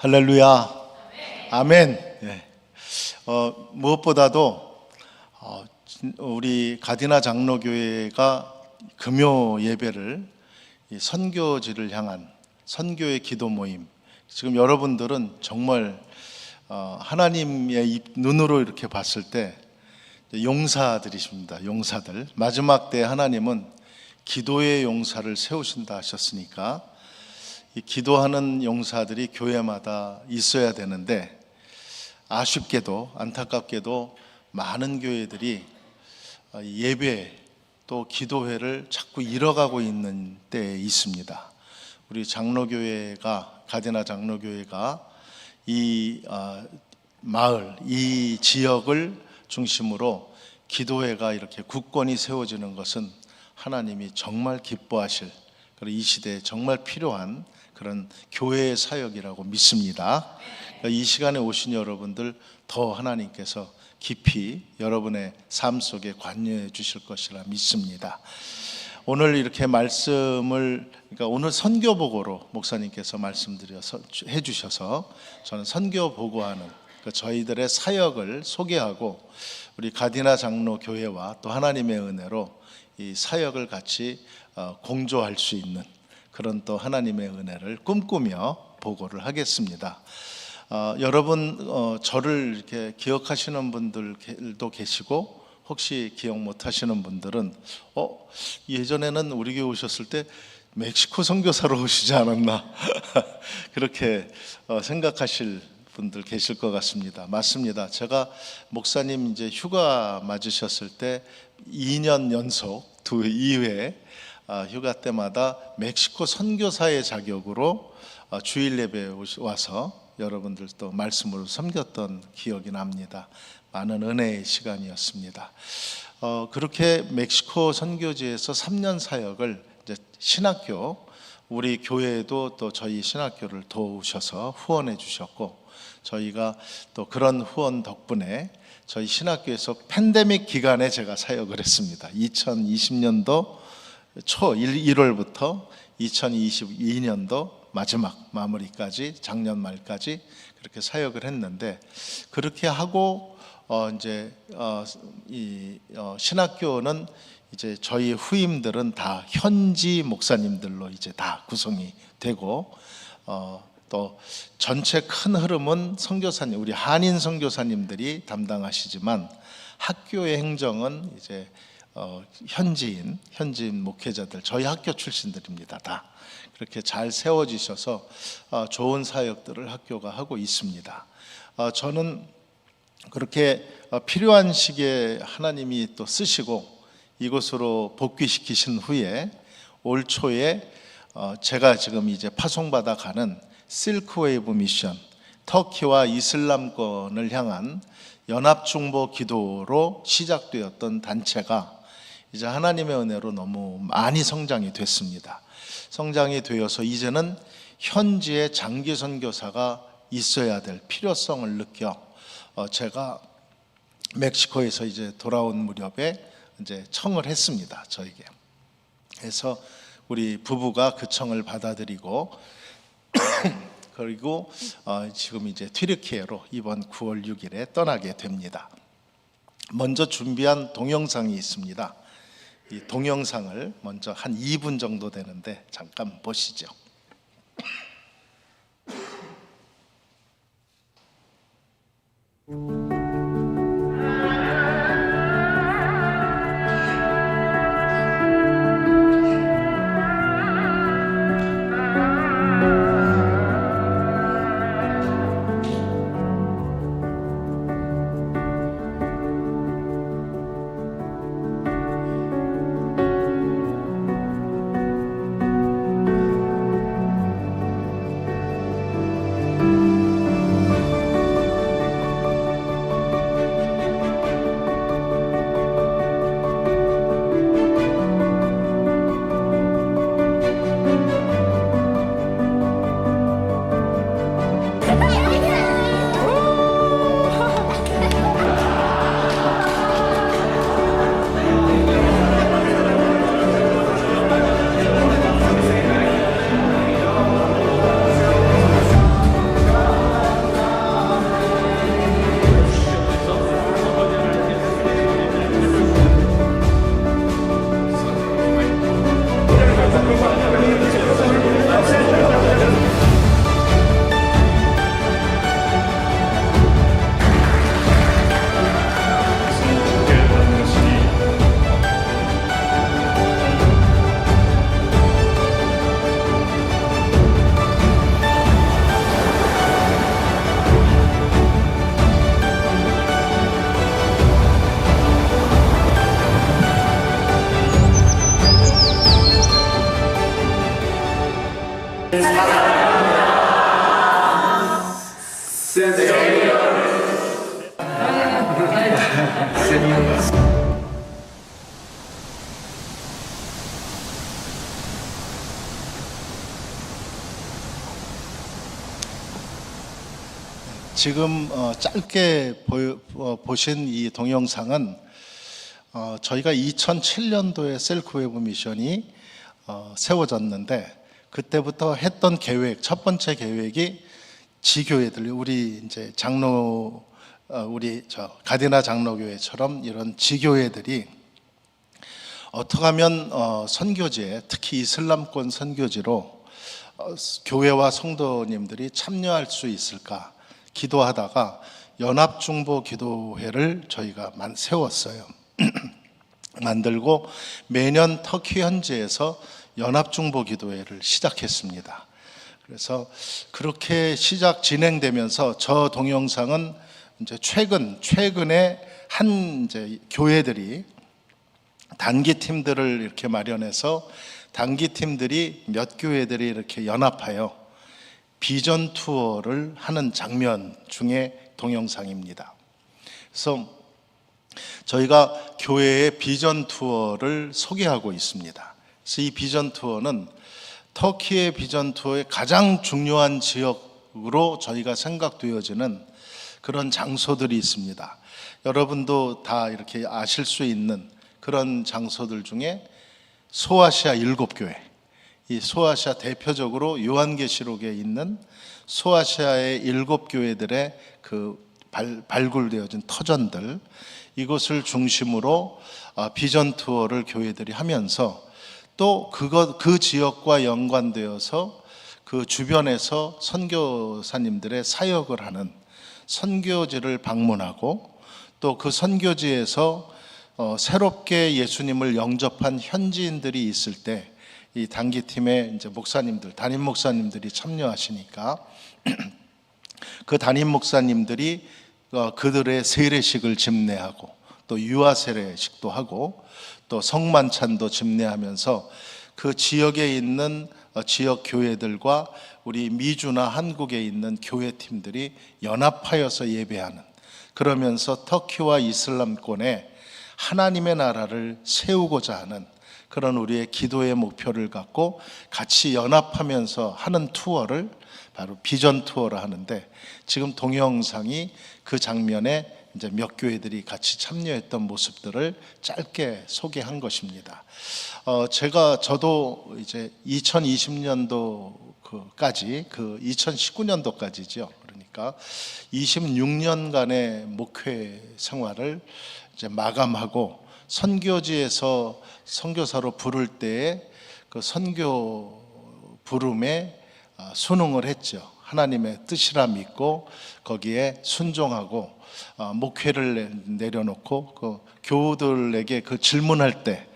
할렐루야. 아멘. 예. 무엇보다도 우리 가디나 장로교회가 금요 예배를 선교지를 향한 선교의 기도 모임, 지금 여러분들은 정말 하나님의 눈으로 이렇게 봤을 때 용사들이십니다. 용사들. 마지막 때 하나님은 기도의 용사를 세우신다 하셨으니까 이 기도하는 용사들이 교회마다 있어야 되는데, 아쉽게도 안타깝게도 많은 교회들이 예배 또 기도회를 자꾸 잃어가고 있는 때에 있습니다. 우리 장로교회가, 가디나 장로교회가 이 마을, 이 지역을 중심으로 기도회가 이렇게 굳건히 세워지는 것은 하나님이 정말 기뻐하실, 그리고 이 시대에 정말 필요한 그런 교회의 사역이라고 믿습니다. 이 시간에 오신 여러분들 더 하나님께서 깊이 여러분의 삶 속에 관여해 주실 것이라 믿습니다. 오늘 이렇게 말씀을, 그러니까 오늘 선교보고로 목사님께서 말씀드려서 해주셔서 저는 선교보고하는 저희들의 사역을 소개하고 우리 가디나 장로 교회와 또 하나님의 은혜로 이 사역을 같이 공조할 수 있는 그런 또 하나님의 은혜를 꿈꾸며 보고를 하겠습니다. 여러분 저를 이렇게 기억하시는 분들도 계시고, 혹시 기억 못 하시는 분들은 예전에는 우리 교회 오셨을 때 멕시코 선교사로 오시지 않았나 그렇게 생각하실 분들 계실 것 같습니다. 맞습니다. 제가 목사님 이제 휴가 맞으셨을 때 2년 연속 2회 휴가 때마다 멕시코 선교사의 자격으로 주일 예배에 와서 여러분들 또 말씀으로 섬겼던 기억이 납니다. 많은 은혜의 시간이었습니다. 그렇게 멕시코 선교지에서 3년 사역을 이제 신학교, 우리 교회에도 또 저희 신학교를 도우셔서 후원해 주셨고, 저희가 또 그런 후원 덕분에 저희 신학교에서 팬데믹 기간에 제가 사역을 했습니다. 2020년도 초 1월부터 2022년도 마지막 마무리까지, 작년 말까지 그렇게 사역을 했는데, 그렇게 하고 이제 이 신학교는 이제 저희 후임들은 다 현지 목사님들로 이제 다 구성이 되고, 또 전체 큰 흐름은 선교사님, 우리 한인 선교사님들이 담당하시지만 학교의 행정은 이제 현지인 목회자들, 저희 학교 출신들입니다. 다 그렇게 잘 세워지셔서 좋은 사역들을 학교가 하고 있습니다. 저는 그렇게 필요한 시기에 하나님이 또 쓰시고 이곳으로 복귀시키신 후에 올 초에 제가 지금 이제 파송받아 가는 실크웨이브 미션, 터키와 이슬람권을 향한 연합중보 기도로 시작되었던 단체가 이제 하나님의 은혜로 너무 많이 성장이 됐습니다. 성장이 되어서 이제는 현지에 장기 선교사가 있어야 될 필요성을 느껴 제가 멕시코에서 이제 돌아온 무렵에 이제 청을 했습니다. 저에게. 그래서 우리 부부가 그 청을 받아들이고 그리고 지금 이제 튀르키예로 이번 9월 6일에 떠나게 됩니다. 먼저 준비한 동영상이 있습니다. 이 동영상을 먼저 한 2분 정도 되는데 잠깐 보시죠. 지금 짧게 보신 이 동영상은 저희가 2007년도에 셀프웨브 미션이 세워졌는데, 그때부터 했던 계획, 첫 번째 계획이 지교회들, 우리 이제 장로, 우리 가디나 장로교회처럼 이런 지교회들이 어떻게 하면 선교지에, 특히 이슬람권 선교지로 교회와 성도님들이 참여할 수 있을까 기도하다가 연합중보 기도회를 저희가 세웠어요. 만들고 매년 터키 현지에서 연합중보 기도회를 시작했습니다. 그래서 그렇게 진행되면서 저 동영상은 이제 최근에 한 이제 교회들이 단기팀들을 이렇게 마련해서 단기팀들이 몇 교회들이 이렇게 연합하여 비전 투어를 하는 장면 중에 동영상입니다. 그래서 저희가 교회의 비전 투어를 소개하고 있습니다. 그래서 이 비전 투어는 터키의 비전 투어의 가장 중요한 지역으로 저희가 생각되어지는 그런 장소들이 있습니다. 여러분도 다 이렇게 아실 수 있는 그런 장소들 중에 소아시아 7교회, 이 소아시아 대표적으로 요한계시록에 있는 소아시아의 7교회들의 그 발굴되어진 터전들, 이곳을 중심으로 비전 투어를 교회들이 하면서 또 그 지역과 연관되어서 그 주변에서 선교사님들의 사역을 하는 선교지를 방문하고, 또 그 선교지에서 새롭게 예수님을 영접한 현지인들이 있을 때 이 단기팀의 이제 목사님들, 담임 목사님들이 참여하시니까 그 담임 목사님들이 그들의 세례식을 집례하고 또 유아 세례식도 하고 또 성만찬도 집례하면서 그 지역에 있는 지역 교회들과 우리 미주나 한국에 있는 교회팀들이 연합하여서 예배하는, 그러면서 터키와 이슬람권에 하나님의 나라를 세우고자 하는 그런 우리의 기도의 목표를 갖고 같이 연합하면서 하는 투어를 바로 비전 투어를 하는데, 지금 동영상이 그 장면에 이제 몇 교회들이 같이 참여했던 모습들을 짧게 소개한 것입니다. 저도 이제 2020년도까지, 2019년도까지죠. 그러니까 26년간의 목회 생활을 이제 마감하고 선교지에서 선교사로 부를 때에 그 선교 부름에 순응을 했죠. 하나님의 뜻이라 믿고 거기에 순종하고 목회를 내려놓고 그 교우들에게 그 질문할 때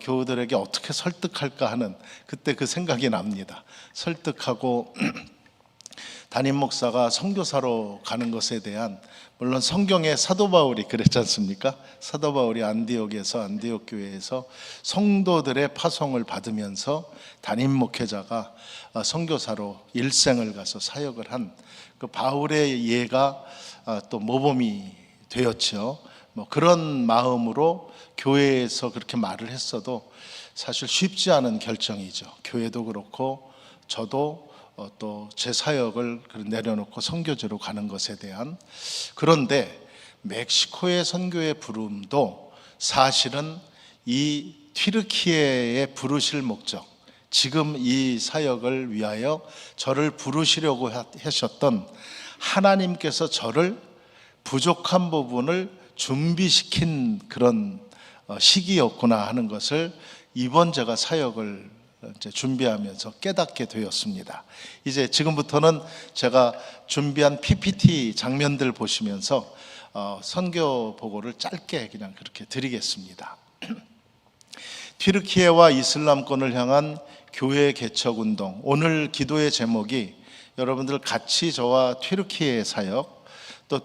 교우들에게 어떻게 설득할까 하는 그때 그 생각이 납니다. 설득하고 담임 목사가 선교사로 가는 것에 대한, 물론 성경에 사도 바울이 그랬지 않습니까? 사도 바울이 안디옥 교회에서 성도들의 파송을 받으면서 담임 목회자가 선교사로 일생을 가서 사역을 한 그 바울의 예가 또 모범이 되었죠. 그런 마음으로 교회에서 그렇게 말을 했어도 사실 쉽지 않은 결정이죠. 교회도 그렇고 저도 또 제 사역을 내려놓고 선교지로 가는 것에 대한. 그런데 멕시코의 선교의 부름도 사실은 이 튀르키예에 부르실 목적, 지금 이 사역을 위하여 저를 부르시려고 하셨던 하나님께서 저를 부족한 부분을 준비시킨 그런 시기였구나 하는 것을 이번 제가 사역을 이제 준비하면서 깨닫게 되었습니다. 이제 지금부터는 제가 준비한 PPT 장면들 보시면서 선교 보고를 짧게 그냥 그렇게 드리겠습니다. 튀르키예와 이슬람권을 향한 교회 개척 운동. 오늘 기도의 제목이 여러분들 같이 저와 튀르키예 사역, 또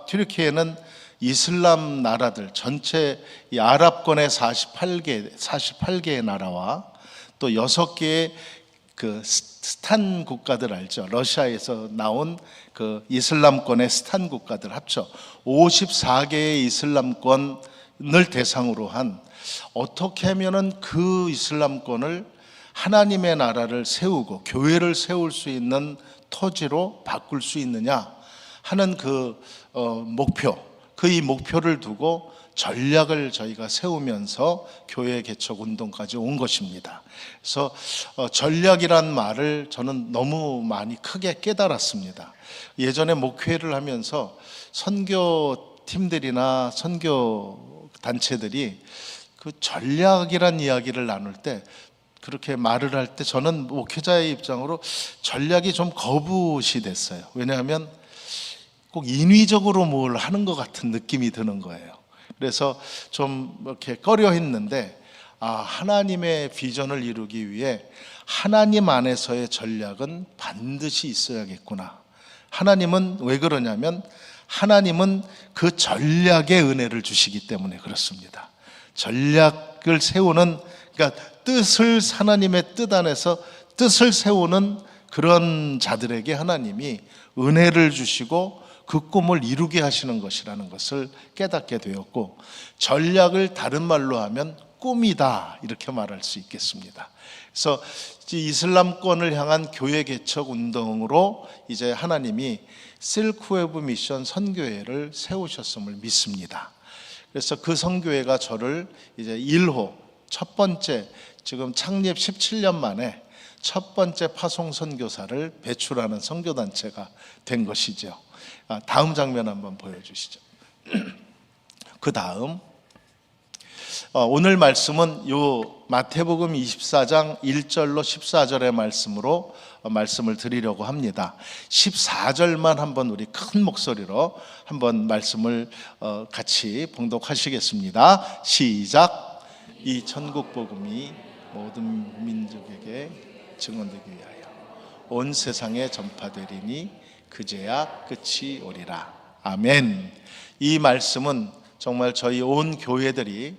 튀르키예는 이슬람 나라들 전체 이 아랍권의 48개의 나라와 또 6개의 그 스탄 국가들 알죠? 러시아에서 나온 그 이슬람권의 스탄 국가들 합쳐 54개의 이슬람권을 대상으로 한, 어떻게 하면은 그 이슬람권을 하나님의 나라를 세우고 교회를 세울 수 있는 토지로 바꿀 수 있느냐 하는 목표, 이 목표를 두고 전략을 저희가 세우면서 교회 개척 운동까지 온 것입니다. 그래서 전략이란 말을 저는 너무 많이 크게 깨달았습니다. 예전에 목회를 하면서 선교팀들이나 선교 단체들이 그 전략이란 이야기를 나눌 때, 그렇게 말을 할 때 저는 목회자의 입장으로 전략이 좀 거부시 됐어요. 왜냐하면 꼭 인위적으로 뭘 하는 것 같은 느낌이 드는 거예요. 그래서 좀 이렇게 꺼려 했는데, 하나님의 비전을 이루기 위해 하나님 안에서의 전략은 반드시 있어야겠구나. 하나님은 왜 그러냐면, 하나님은 그 전략의 은혜를 주시기 때문에 그렇습니다. 전략을 세우는, 그러니까 하나님의 뜻 안에서 뜻을 세우는 그런 자들에게 하나님이 은혜를 주시고 그 꿈을 이루게 하시는 것이라는 것을 깨닫게 되었고, 전략을 다른 말로 하면 꿈이다, 이렇게 말할 수 있겠습니다. 그래서 이슬람권을 향한 교회 개척 운동으로 이제 하나님이 실크웨브 미션 선교회를 세우셨음을 믿습니다. 그래서 그 선교회가 저를 이제 1호 첫 번째, 지금 창립 17년 만에 첫 번째 파송 선교사를 배출하는 선교단체가 된 것이죠. 다음 장면 한번 보여주시죠. 그 다음, 오늘 말씀은 요 마태복음 24장 1절로 14절의 말씀으로 말씀을 드리려고 합니다. 14절만 한번 우리 큰 목소리로 한번 말씀을 같이 봉독하시겠습니다. 시작. 이 천국 복음이 모든 민족에게 증언되기 위하여 온 세상에 전파되리니 그제야 끝이 오리라. 아멘. 이 말씀은 정말 저희 온 교회들이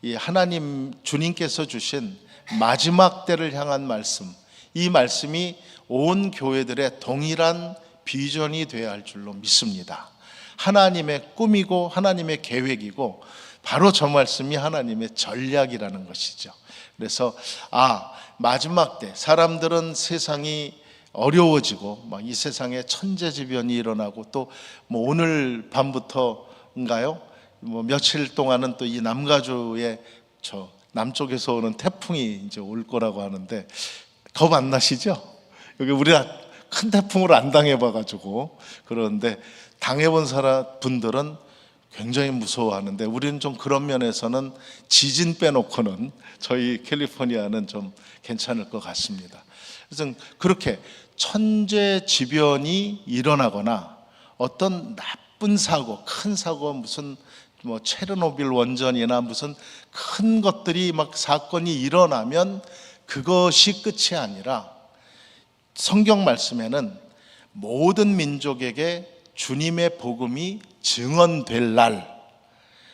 이 하나님 주님께서 주신 마지막 때를 향한 말씀, 이 말씀이 온 교회들의 동일한 비전이 되어야 할 줄로 믿습니다. 하나님의 꿈이고 하나님의 계획이고, 바로 저 말씀이 하나님의 전략이라는 것이죠. 그래서 마지막 때 사람들은 세상이 어려워지고 막 이 세상에 천재지변이 일어나고, 또 뭐 오늘 밤부터인가요? 뭐 며칠 동안은 또 이 남가주에 저 남쪽에서 오는 태풍이 이제 올 거라고 하는데, 겁 안 나시죠? 여기 우리가 큰 태풍을 안 당해봐가지고 그러는데, 당해본 분들은 굉장히 무서워하는데, 우리는 좀 그런 면에서는 지진 빼놓고는 저희 캘리포니아는 좀 괜찮을 것 같습니다. 그래서 그렇게 천재지변이 일어나거나 어떤 나쁜 사고, 큰 사고, 무슨 뭐 체르노빌 원전이나 무슨 큰 것들이 막 사건이 일어나면 그것이 끝이 아니라, 성경 말씀에는 모든 민족에게 주님의 복음이 증언될 날,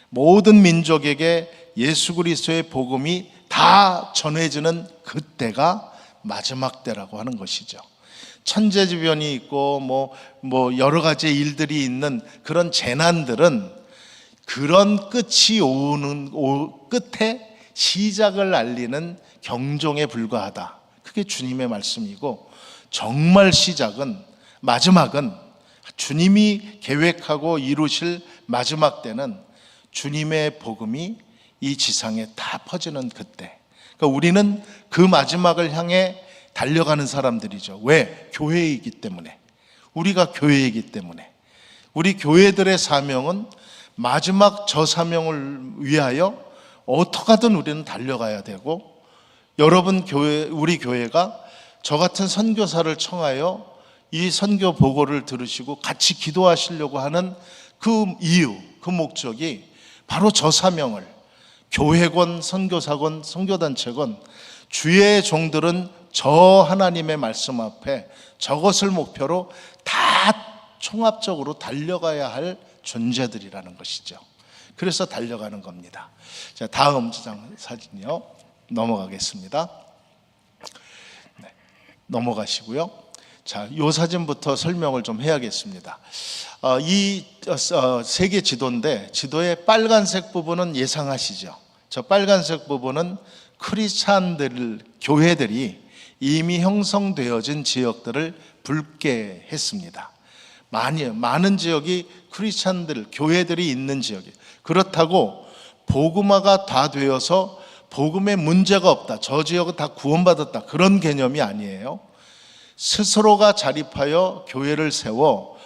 모든 민족에게 예수 그리스도의 복음이 다 전해지는 그때가 마지막 때라고 하는 것이죠. 천재지변이 있고 뭐 여러 가지 일들이 있는 그런 재난들은 그런 끝이 오는 끝에 시작을 알리는 경종에 불과하다. 그게 주님의 말씀이고, 정말 시작은, 마지막은 주님이 계획하고 이루실 마지막 때는 주님의 복음이 이 지상에 다 퍼지는 그때. 그러니까 우리는 그 마지막을 향해 달려가는 사람들이죠. 왜? 교회이기 때문에. 우리가 교회이기 때문에. 우리 교회들의 사명은 마지막 저 사명을 위하여 어떻게 하든 우리는 달려가야 되고, 여러분 우리 교회가 저 같은 선교사를 청하여 이 선교 보고를 들으시고 같이 기도하시려고 하는 그 이유, 그 목적이 바로 저 사명을, 교회건 선교사건 선교단체건 주의 종들은 저 하나님의 말씀 앞에 저것을 목표로 다 총합적으로 달려가야 할 존재들이라는 것이죠. 그래서 달려가는 겁니다. 자, 다음 장 사진이요. 넘어가겠습니다. 네, 넘어가시고요. 자, 이 사진부터 설명을 좀 해야겠습니다. 이 세계 지도인데, 지도의 빨간색 부분은 예상하시죠? 저 빨간색 부분은 크리스찬들, 교회들이 이미 형성되어진 지역들을 붉게 했습니다. 많은 지역이 크리스찬들, 교회들이 있는 지역이에요. 그렇다고 복음화가 다 되어서 복음에 문제가 없다, 저 지역은 다 구원받았다, 그런 개념이 아니에요. 스스로가 자립하여 교회를 세워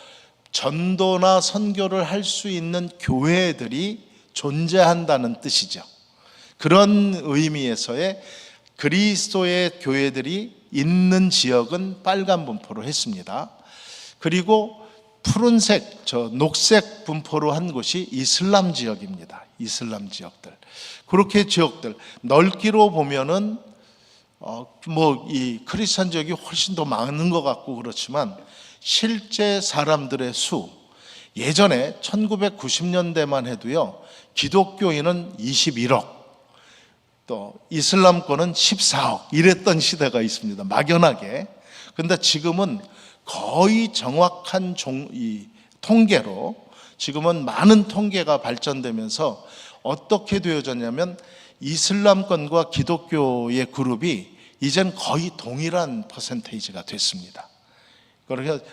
전도나 선교를 할 수 있는 교회들이 존재한다는 뜻이죠. 그런 의미에서의 그리스도의 교회들이 있는 지역은 빨간 분포로 했습니다. 그리고 푸른색, 녹색 분포로 한 곳이 이슬람 지역입니다. 이슬람 지역들. 그렇게 지역들 넓기로 보면은 이 크리스천 지역이 훨씬 더 많은 것 같고 그렇지만 실제 사람들의 수, 예전에 1990년대만 해도요, 기독교인은 21억, 또 이슬람권은 14억 이랬던 시대가 있습니다. 막연하게. 그런데 지금은 거의 정확한 통계로 지금은 많은 통계가 발전되면서 어떻게 되어졌냐면 이슬람권과 기독교의 그룹이 이젠 거의 동일한 퍼센테이지가 됐습니다.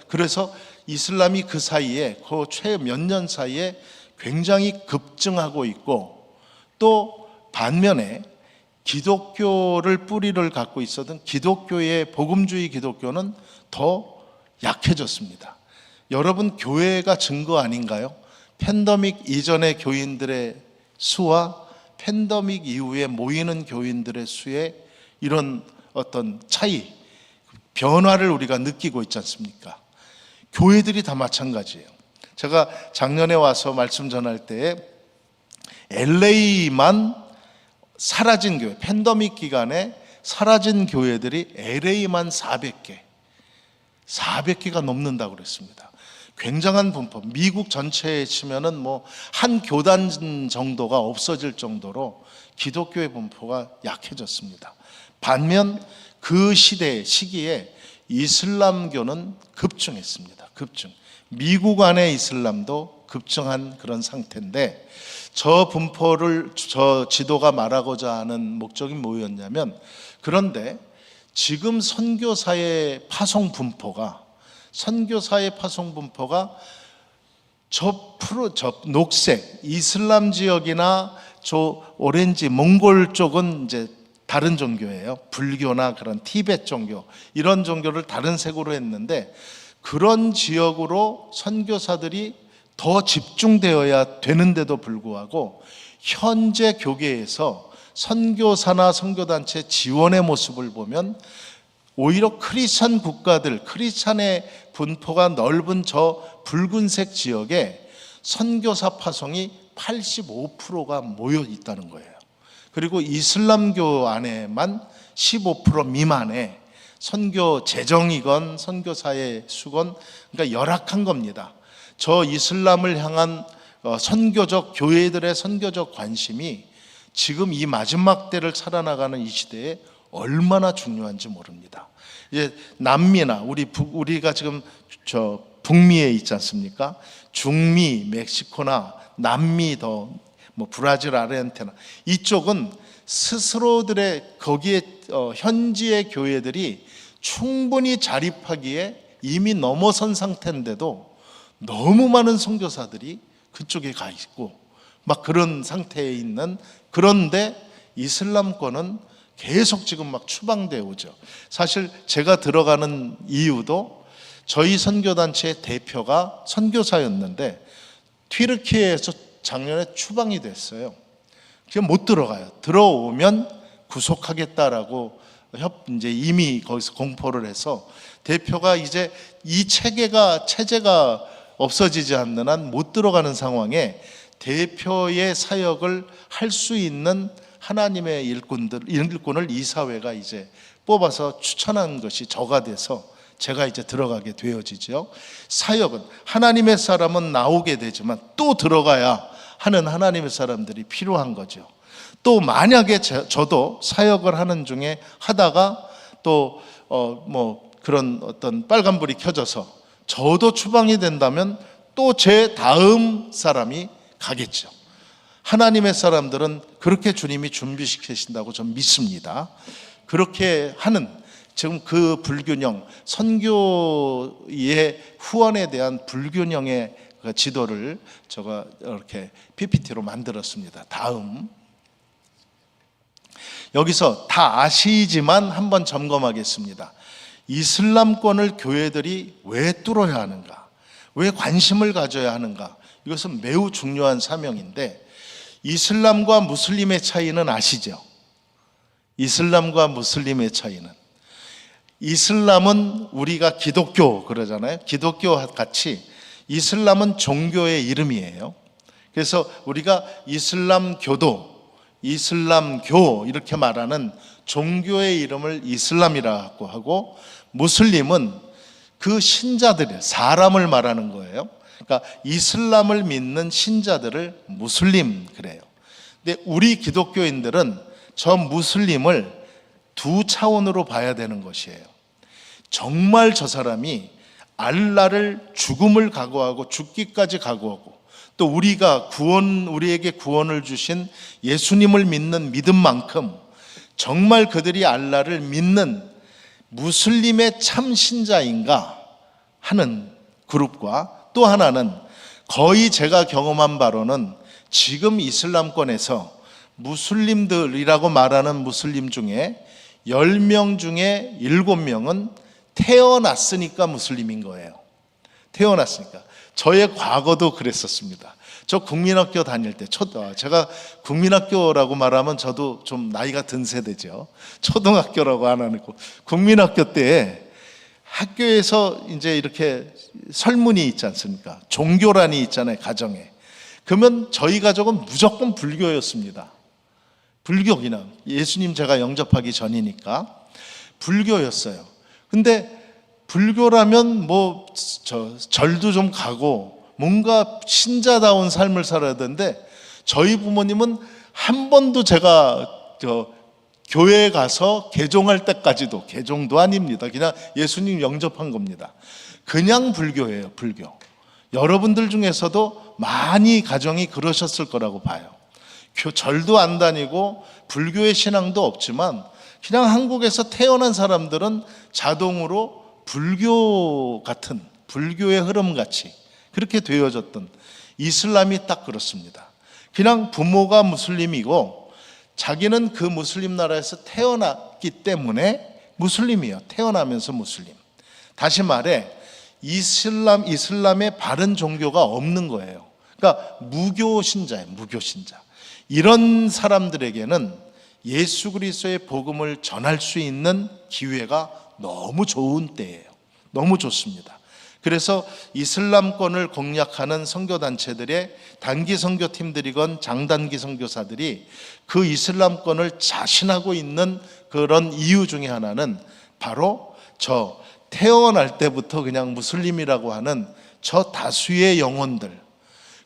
그래서 이슬람이 그 사이에, 그 최 몇 년 사이에 굉장히 급증하고 있고, 또 반면에 기독교를 뿌리를 갖고 있었던 기독교의 복음주의 기독교는 더 약해졌습니다. 여러분, 교회가 증거 아닌가요? 팬데믹 이전의 교인들의 수와 팬데믹 이후에 모이는 교인들의 수의 이런 어떤 차이, 변화를 우리가 느끼고 있지 않습니까? 교회들이 다 마찬가지예요. 제가 작년에 와서 말씀 전할 때에 LA만 사라진 교회, 팬데믹 기간에 사라진 교회들이 LA만 400개가 넘는다고 그랬습니다. 굉장한 분포. 미국 전체에 치면은 한 교단 정도가 없어질 정도로 기독교의 분포가 약해졌습니다. 반면 그 시기에 이슬람교는 급증했습니다. 급증. 미국 안의 이슬람도 급증한 그런 상태인데, 저 지도가 말하고자 하는 목적이 뭐였냐면, 그런데 지금 선교사의 파송 분포가 저 녹색 이슬람 지역이나 저 오렌지 몽골 쪽은 이제 다른 종교예요. 불교나 그런 티베트 종교, 이런 종교를 다른 색으로 했는데, 그런 지역으로 선교사들이 더 집중되어야 되는데도 불구하고 현재 교계에서 선교사나 선교단체 지원의 모습을 보면 오히려 크리스찬 국가들, 크리스찬의 분포가 넓은 저 붉은색 지역에 선교사 파송이 85%가 모여 있다는 거예요. 그리고 이슬람교 안에만 15% 미만의 선교 재정이건 선교사의 수건, 그러니까 열악한 겁니다. 저 이슬람을 향한 선교적 교회들의 선교적 관심이 지금 이 마지막 때를 살아나가는 이 시대에 얼마나 중요한지 모릅니다. 이제 남미나 우리가 지금 저 북미에 있지 않습니까? 중미, 멕시코나 남미, 브라질, 아르헨티나, 이쪽은 스스로들의 거기에 현지의 교회들이 충분히 자립하기에 이미 넘어선 상태인데도 너무 많은 선교사들이 그쪽에 가 있고 막 그런 상태에 있는, 그런데 이슬람권은 계속 지금 막 추방되어 오죠. 사실 제가 들어가는 이유도 저희 선교단체의 대표가 선교사였는데 튀르키예에서 작년에 추방이 됐어요. 그냥 못 들어가요. 들어오면 구속하겠다라고 이제 이미 거기서 공포를 해서 대표가 이제 이 체제가 없어지지 않는 한 못 들어가는 상황에 대표의 사역을 할 수 있는 하나님의 일꾼을 이사회가 이제 뽑아서 추천한 것이 저가 돼서 제가 이제 들어가게 되어지죠. 사역은 하나님의 사람은 나오게 되지만 또 들어가야 하는 하나님의 사람들이 필요한 거죠. 또 만약에 저도 사역을 하는 중에 하다가 또 그런 어떤 빨간불이 켜져서 저도 추방이 된다면 또 제 다음 사람이 가겠죠. 하나님의 사람들은 그렇게 주님이 준비시키신다고 저는 믿습니다. 그렇게 하는, 지금 그 불균형, 선교의 후원에 대한 불균형의 그 지도를 제가 이렇게 PPT로 만들었습니다. 다음, 여기서 다 아시지만 한번 점검하겠습니다. 이슬람권을 교회들이 왜 뚫어야 하는가? 왜 관심을 가져야 하는가? 이것은 매우 중요한 사명인데, 이슬람과 무슬림의 차이는 아시죠? 이슬람과 무슬림의 차이는, 이슬람은 우리가 기독교 그러잖아요. 기독교 같이 이슬람은 종교의 이름이에요. 그래서 우리가 이슬람 교도, 이슬람교 이렇게 말하는 종교의 이름을 이슬람이라고 하고, 무슬림은 그 신자들, 사람을 말하는 거예요. 그러니까 이슬람을 믿는 신자들을 무슬림 그래요. 근데 우리 기독교인들은 저 무슬림을 두 차원으로 봐야 되는 것이에요. 정말 저 사람이 알라를 죽음을 각오하고 죽기까지 각오하고, 또 우리에게 구원을 주신 예수님을 믿는 믿음만큼 정말 그들이 알라를 믿는 무슬림의 참 신자인가 하는 그룹과, 또 하나는 거의 제가 경험한 바로는 지금 이슬람권에서 무슬림들이라고 말하는 무슬림 중에 10명 중에 7명은 태어났으니까 무슬림인 거예요. 태어났으니까. 저의 과거도 그랬었습니다. 저 국민학교 다닐 때, 제가 국민학교라고 말하면 저도 좀 나이가 든 세대죠. 초등학교라고 안 하고, 국민학교 때 학교에서 이제 이렇게 설문이 있지 않습니까? 종교란이 있잖아요, 가정에. 그러면 저희 가족은 무조건 불교였습니다. 불교, 그냥 예수님 제가 영접하기 전이니까 불교였어요. 근데 불교라면 뭐 절도 좀 가고 뭔가 신자다운 삶을 살아야 되는데, 저희 부모님은 한 번도 제가 교회에 가서 개종할 때까지도, 개종도 아닙니다. 그냥 예수님 영접한 겁니다. 그냥 불교예요, 불교. 여러분들 중에서도 많이 가정이 그러셨을 거라고 봐요. 절도 안 다니고 불교의 신앙도 없지만 그냥 한국에서 태어난 사람들은 자동으로 불교 같은, 불교의 흐름같이 그렇게 되어졌던, 이슬람이 딱 그렇습니다. 그냥 부모가 무슬림이고 자기는 그 무슬림 나라에서 태어났기 때문에 무슬림이에요. 태어나면서 무슬림. 다시 말해 이슬람의 바른 종교가 없는 거예요. 그러니까 무교 신자예요. 무교 신자. 이런 사람들에게는 예수 그리스도의 복음을 전할 수 있는 기회가 너무 좋은 때예요. 너무 좋습니다. 그래서 이슬람권을 공략하는 선교단체들의 단기 선교팀들이건 장단기 선교사들이 그 이슬람권을 자신하고 있는 그런 이유 중에 하나는 바로 저 태어날 때부터 그냥 무슬림이라고 하는 저 다수의 영혼들,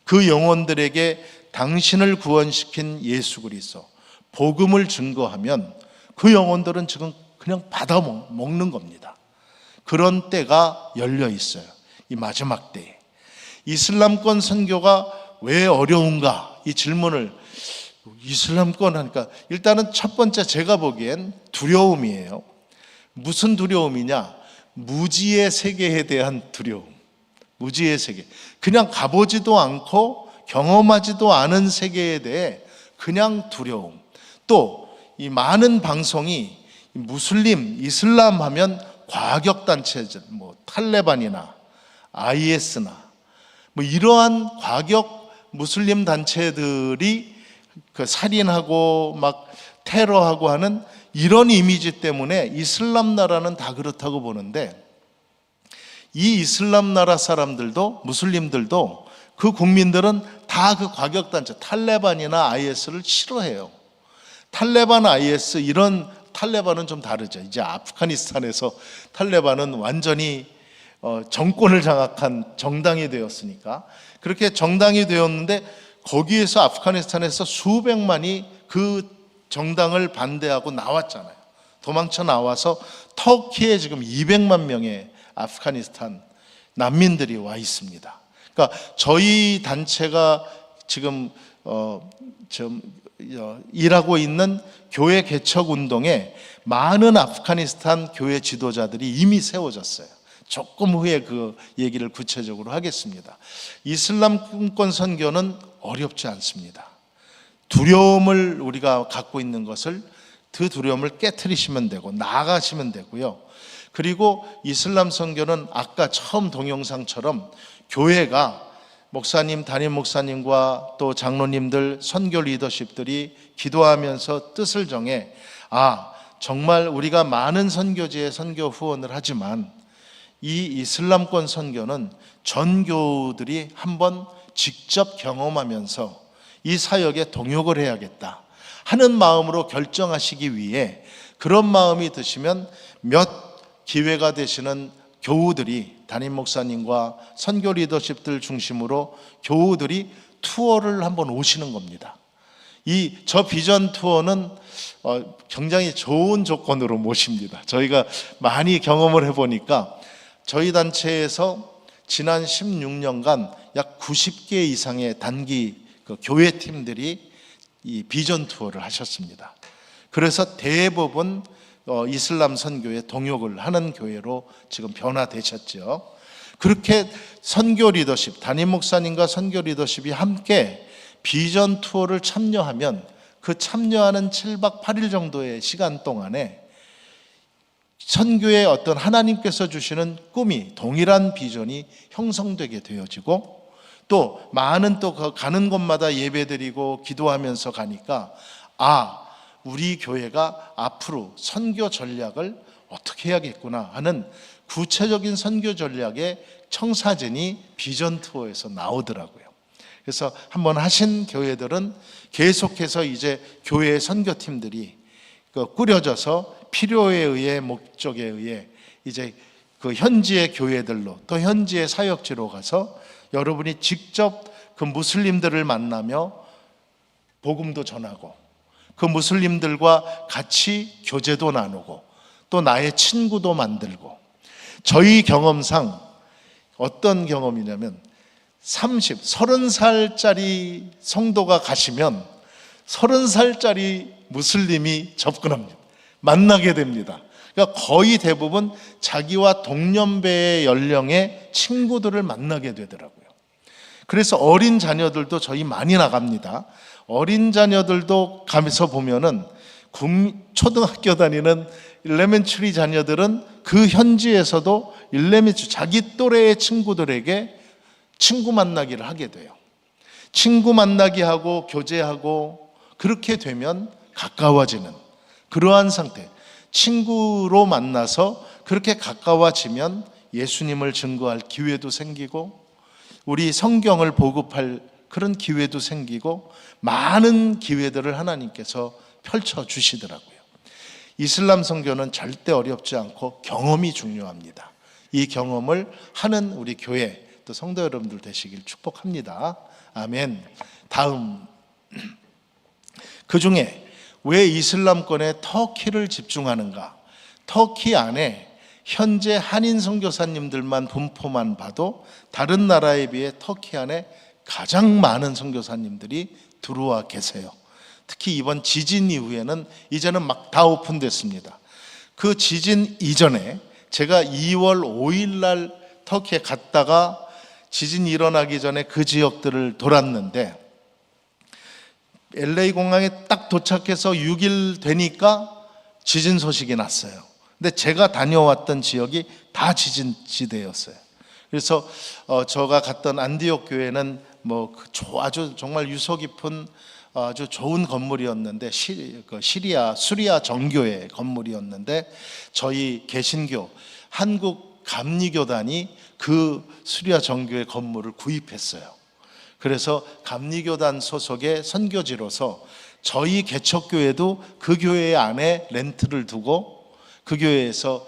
그 영혼들에게 당신을 구원시킨 예수 그리스도 복음을 증거하면 그 영혼들은 지금 그냥 받아 먹는 겁니다. 그런 때가 열려 있어요. 이 마지막 때에. 이슬람권 선교가 왜 어려운가? 이 질문을, 이슬람권 하니까 일단은 첫 번째 제가 보기엔 두려움이에요. 무슨 두려움이냐? 무지의 세계에 대한 두려움. 무지의 세계. 그냥 가보지도 않고 경험하지도 않은 세계에 대해 그냥 두려움. 또 이 많은 방송이 무슬림, 이슬람 하면 과격단체들, 뭐 탈레반이나 IS나 뭐 이러한 과격 무슬림 단체들이 그 살인하고 막 테러하고 하는 이런 이미지 때문에 이슬람 나라는 다 그렇다고 보는데, 이 이슬람 나라 사람들도, 무슬림들도, 그 국민들은 다 그 과격단체 탈레반이나 IS를 싫어해요. 탈레반, IS 이런, 탈레반은 좀 다르죠. 이제 아프가니스탄에서 탈레반은 완전히 정권을 장악한 정당이 되었으니까, 그렇게 정당이 되었는데 거기에서 아프가니스탄에서 수백만이 그 정당을 반대하고 나왔잖아요. 도망쳐 나와서 터키에 지금 200만 명의 아프가니스탄 난민들이 와 있습니다. 그러니까 저희 단체가 지금 일하고 있는 교회 개척 운동에 많은 아프가니스탄 교회 지도자들이 이미 세워졌어요. 조금 후에 그 얘기를 구체적으로 하겠습니다. 이슬람권 선교는 어렵지 않습니다. 두려움을 우리가 갖고 있는 것을, 그 두려움을 깨트리시면 되고 나아가시면 되고요. 그리고 이슬람 선교는 아까 처음 동영상처럼 교회가 목사님, 담임 목사님과 또 장로님들, 선교 리더십들이 기도하면서 뜻을 정해, 정말 우리가 많은 선교지에 선교 후원을 하지만 이 이슬람권 선교는 전교들이 한번 직접 경험하면서 이 사역에 동역을 해야겠다 하는 마음으로 결정하시기 위해, 그런 마음이 드시면 몇 기회가 되시는 교우들이, 담임 목사님과 선교 리더십들 중심으로 교우들이 투어를 한번 오시는 겁니다. 저 비전 투어는 굉장히 좋은 조건으로 모십니다. 저희가 많이 경험을 해보니까 저희 단체에서 지난 16년간 약 90개 이상의 단기 교회 팀들이 이 비전 투어를 하셨습니다. 그래서 대부분 이슬람 선교에 동역을 하는 교회로 지금 변화되셨죠. 그렇게 선교 리더십, 담임 목사님과 선교 리더십이 함께 비전 투어를 참여하면 그 참여하는 7박 8일 정도의 시간 동안에 선교의 어떤 하나님께서 주시는 꿈이, 동일한 비전이 형성되게 되어지고, 또 많은 또 가는 곳마다 예배드리고 기도하면서 가니까 우리 교회가 앞으로 선교 전략을 어떻게 해야겠구나 하는 구체적인 선교 전략의 청사진이 비전 투어에서 나오더라고요. 그래서 한번 하신 교회들은 계속해서 이제 교회 선교팀들이 꾸려져서 필요에 의해, 목적에 의해 이제 그 현지의 교회들로, 또 현지의 사역지로 가서 여러분이 직접 그 무슬림들을 만나며 복음도 전하고, 그 무슬림들과 같이 교제도 나누고, 또 나의 친구도 만들고. 저희 경험상 어떤 경험이냐면 30살짜리 성도가 가시면 30살짜리 무슬림이 접근합니다. 만나게 됩니다. 그러니까 거의 대부분 자기와 동년배의 연령의 친구들을 만나게 되더라고요. 그래서 어린 자녀들도 저희 많이 나갑니다. 어린 자녀들도 가면서 보면은 초등학교 다니는 일레멘처리 자녀들은 그 현지에서도 자기 또래의 친구들에게 친구 만나기를 하게 돼요. 친구 만나기 하고 교제하고, 그렇게 되면 가까워지는 그러한 상태. 친구로 만나서 그렇게 가까워지면 예수님을 증거할 기회도 생기고, 우리 성경을 보급할 그런 기회도 생기고, 많은 기회들을 하나님께서 펼쳐주시더라고요. 이슬람 선교는 절대 어렵지 않고 경험이 중요합니다. 이 경험을 하는 우리 교회, 또 성도 여러분들 되시길 축복합니다. 아멘. 다음, 그 중에 왜 이슬람권에 터키를 집중하는가? 터키 안에 현재 한인 선교사님들만 분포만 봐도 다른 나라에 비해 터키 안에 가장 많은 선교사님들이 들어와 계세요. 특히 이번 지진 이후에는 이제는 막 다 오픈됐습니다. 그 지진 이전에 제가 2월 5일 날 터키에 갔다가 지진이 일어나기 전에 그 지역들을 돌았는데, LA 공항에 딱 도착해서 6일 되니까 지진 소식이 났어요. 근데 제가 다녀왔던 지역이 다 지진 지대였어요. 그래서 제가 갔던 안디옥 교회는 아주 정말 유서 깊은 아주 좋은 건물이었는데, 수리아 정교회 건물이었는데, 저희 개신교 한국 감리교단이 그 수리아 정교회 건물을 구입했어요. 그래서 감리교단 소속의 선교지로서 저희 개척교회도 그 교회 안에 렌트를 두고 그 교회에서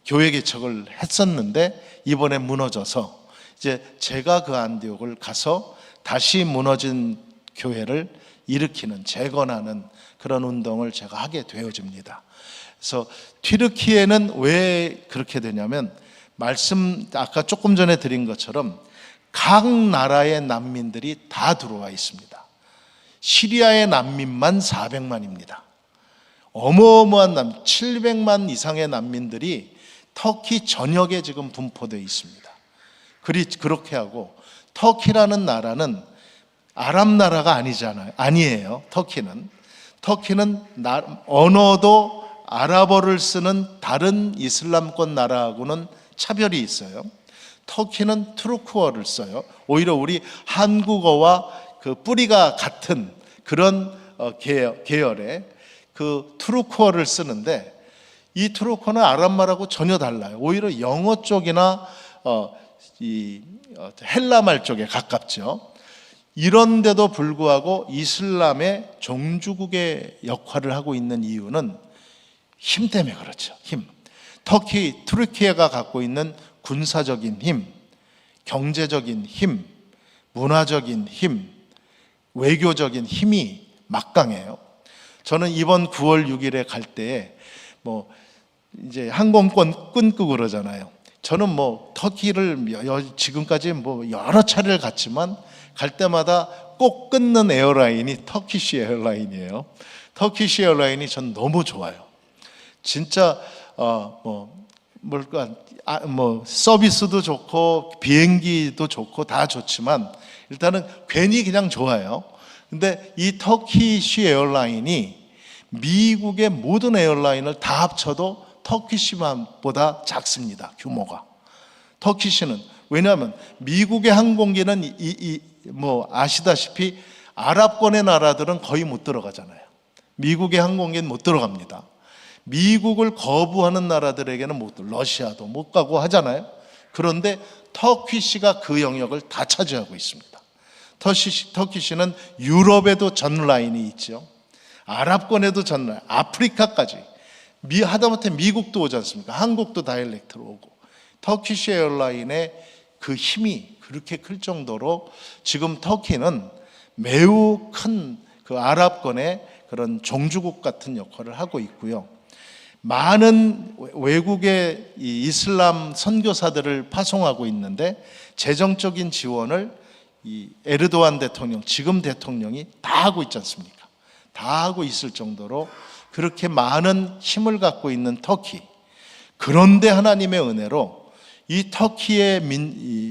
교회 개척을 했었는데, 이번에 무너져서 이제 제가 그 안디옥을 가서 다시 무너진 교회를 일으키는, 재건하는 그런 운동을 제가 하게 되어집니다. 그래서 튀르키예는 왜 그렇게 되냐면, 아까 조금 전에 드린 것처럼 각 나라의 난민들이 다 들어와 있습니다. 시리아의 난민만 400만입니다. 어마어마한 700만 이상의 난민들이 터키 전역에 지금 분포되어 있습니다. 그렇게 하고 터키라는 나라는 아랍 나라가 아니에요. 터키는 언어도 아랍어를 쓰는 다른 이슬람권 나라하고는 차별이 있어요. 터키는 투르크어를 써요. 오히려 우리 한국어와 그 뿌리가 같은 그런 계열의 그 투르크어를 쓰는데, 이 투르크어는 아랍말하고 전혀 달라요. 오히려 영어 쪽이나 헬라말 쪽에 가깝죠. 이런데도 불구하고 이슬람의 종주국의 역할을 하고 있는 이유는 힘 때문에 그렇죠. 힘. 투르키예가 갖고 있는 군사적인 힘, 경제적인 힘, 문화적인 힘, 외교적인 힘이 막강해요. 저는 이번 9월 6일에 갈 때에 이제 항공권 끊고 그러잖아요. 저는 터키를 지금까지 여러 차례를 갔지만 갈 때마다 꼭 끊는 에어라인이 터키시 에어라인이에요. 터키시 에어라인이 전 너무 좋아요. 진짜 서비스도 좋고 비행기도 좋고 다 좋지만 일단은 괜히 그냥 좋아요. 근데 이 터키시 에어라인이 미국의 모든 에어라인을 다 합쳐도 터키시보다 작습니다. 규모가. 터키시는 왜냐하면 미국의 항공기는 아시다시피 아랍권의 나라들은 거의 못 들어가잖아요. 미국의 항공기는 못 들어갑니다. 미국을 거부하는 나라들에게는 러시아도 못 가고 하잖아요. 그런데 터키시가 그 영역을 다 차지하고 있습니다. 터키시는 유럽에도 전 라인이 있죠. 아랍권에도 전 라인, 아프리카까지. 하다못해 미국도 오지 않습니까? 한국도 다이렉트로 오고. 터키시 에어라인의 그 힘이 그렇게 클 정도로 지금 터키는 매우 큰 그 아랍권의 그런 종주국 같은 역할을 하고 있고요. 많은 외국의 이슬람 선교사들을 파송하고 있는데 재정적인 지원을 이 에르도안 대통령, 지금 대통령이 다 하고 있지 않습니까? 다 하고 있을 정도로 그렇게 많은 힘을 갖고 있는 터키. 그런데 하나님의 은혜로 이 터키의